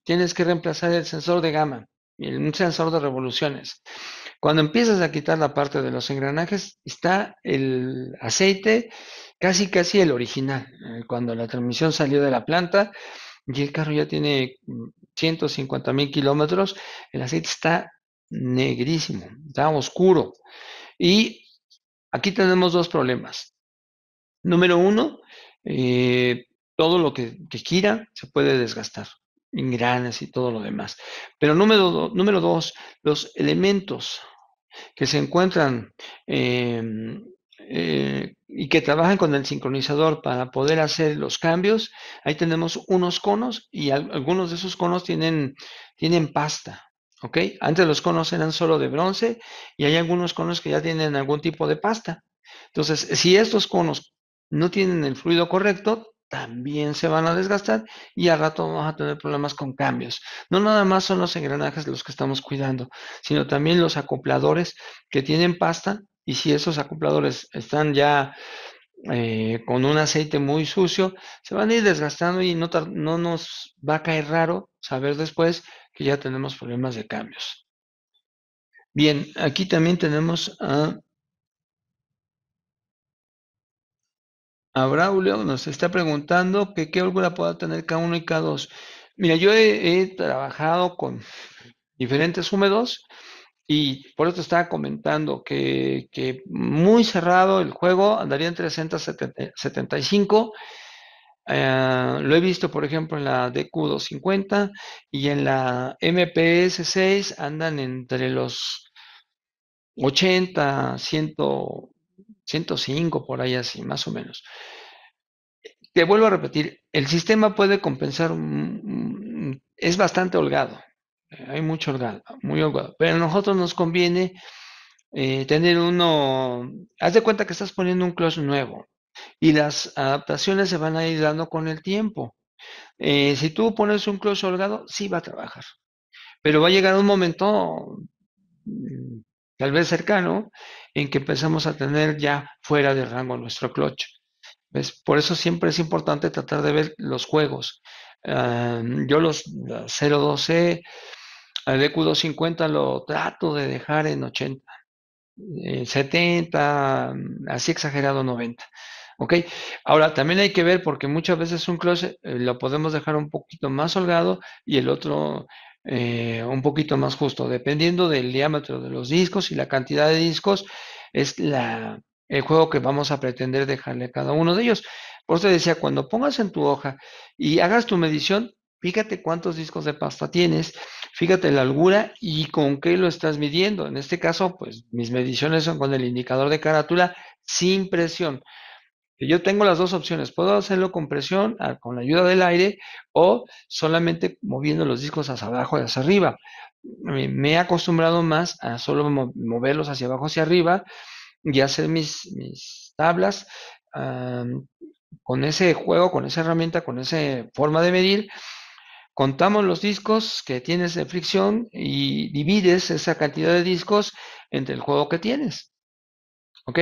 tienes que reemplazar el sensor de gama, un sensor de revoluciones. Cuando empiezas a quitar la parte de los engranajes, está el aceite casi casi el original. Cuando la transmisión salió de la planta, y el carro ya tiene 150.000 kilómetros, el aceite está negrísimo, está oscuro. Y aquí tenemos dos problemas. Número uno, todo lo que gira se puede desgastar, engranes y todo lo demás. Pero número dos, los elementos que se encuentran y que trabajan con el sincronizador para poder hacer los cambios. Ahí tenemos unos conos y algunos de esos conos tienen pasta. ¿Ok? Antes los conos eran solo de bronce y hay algunos conos que ya tienen algún tipo de pasta. Entonces, si estos conos no tienen el fluido correcto, también se van a desgastar y al rato vamos a tener problemas con cambios. No nada más son los engranajes los que estamos cuidando, sino también los acopladores que tienen pasta y si esos acopladores están ya con un aceite muy sucio, se van a ir desgastando y no nos va a caer raro saber después que ya tenemos problemas de cambios. Bien, aquí también tenemos a Braulio, nos está preguntando que qué holgura pueda tener K1 y K2. Mira, yo he trabajado con diferentes húmedos y por eso estaba comentando que muy cerrado el juego andaría entre 60 y 75. Lo he visto, por ejemplo, en la DQ250 y en la MPS 6 andan entre los 80, 100, 105, por ahí así, más o menos. Te vuelvo a repetir, el sistema puede compensar, es bastante holgado, hay mucho holgado, muy holgado, pero a nosotros nos conviene tener uno, haz de cuenta que estás poniendo un clutch nuevo y las adaptaciones se van a ir dando con el tiempo. Si tú pones un clutch holgado, sí va a trabajar, pero va a llegar un momento, mm, tal vez cercano, en que empezamos a tener ya fuera de rango nuestro clutch. ¿Ves? Por eso siempre es importante tratar de ver los juegos. Yo la 012, al DQ250 lo trato de dejar en 80, 70, así exagerado 90. ¿Ok? Ahora, también hay que ver porque muchas veces un closet lo podemos dejar un poquito más holgado y el otro un poquito más justo. Dependiendo del diámetro de los discos y la cantidad de discos, es el juego que vamos a pretender dejarle a cada uno de ellos. Por eso te decía, cuando pongas en tu hoja y hagas tu medición, fíjate cuántos discos de pasta tienes, fíjate la holgura y con qué lo estás midiendo. En este caso, pues mis mediciones son con el indicador de carátula sin presión. Yo tengo las dos opciones, puedo hacerlo con presión, con la ayuda del aire, o solamente moviendo los discos hacia abajo y hacia arriba. Me he acostumbrado más a solo moverlos hacia abajo, hacia arriba y hacer mis tablas con ese juego, con esa herramienta, con esa forma de medir. Contamos los discos que tienes de fricción y divides esa cantidad de discos entre el juego que tienes. ¿Ok?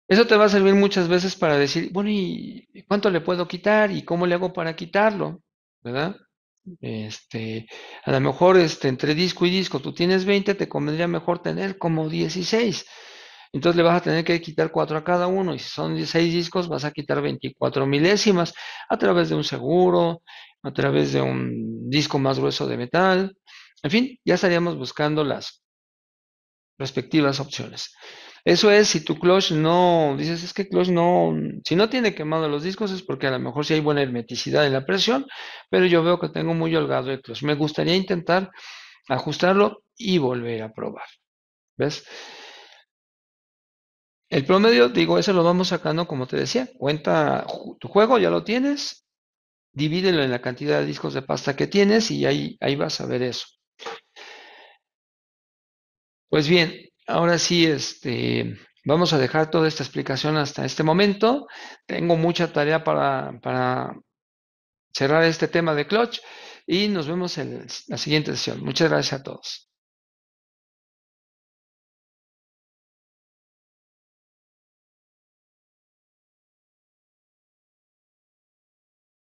Eso te va a servir muchas veces para decir, bueno, ¿y cuánto le puedo quitar? ¿Y cómo le hago para quitarlo? ¿Verdad? Este, a lo mejor entre disco y disco tú tienes 20, te convendría mejor tener como 16. Entonces le vas a tener que quitar 4 a cada uno. Y si son 16 discos, vas a quitar 24 milésimas a través de un seguro, a través de un disco más grueso de metal. En fin, ya estaríamos buscando las respectivas opciones. Eso es, si tu clutch no, dices, es que clutch no, si no tiene quemado los discos es porque a lo mejor sí hay buena hermeticidad en la presión, pero yo veo que tengo muy holgado el clutch. Me gustaría intentar ajustarlo y volver a probar. ¿Ves? El promedio, digo, eso lo vamos sacando, como te decía, cuenta tu juego, ya lo tienes, divídelo en la cantidad de discos de pasta que tienes y ahí vas a ver eso. Pues bien, ahora sí, vamos a dejar toda esta explicación hasta este momento. Tengo mucha tarea para cerrar este tema de clutch y nos vemos en la siguiente sesión. Muchas gracias a todos.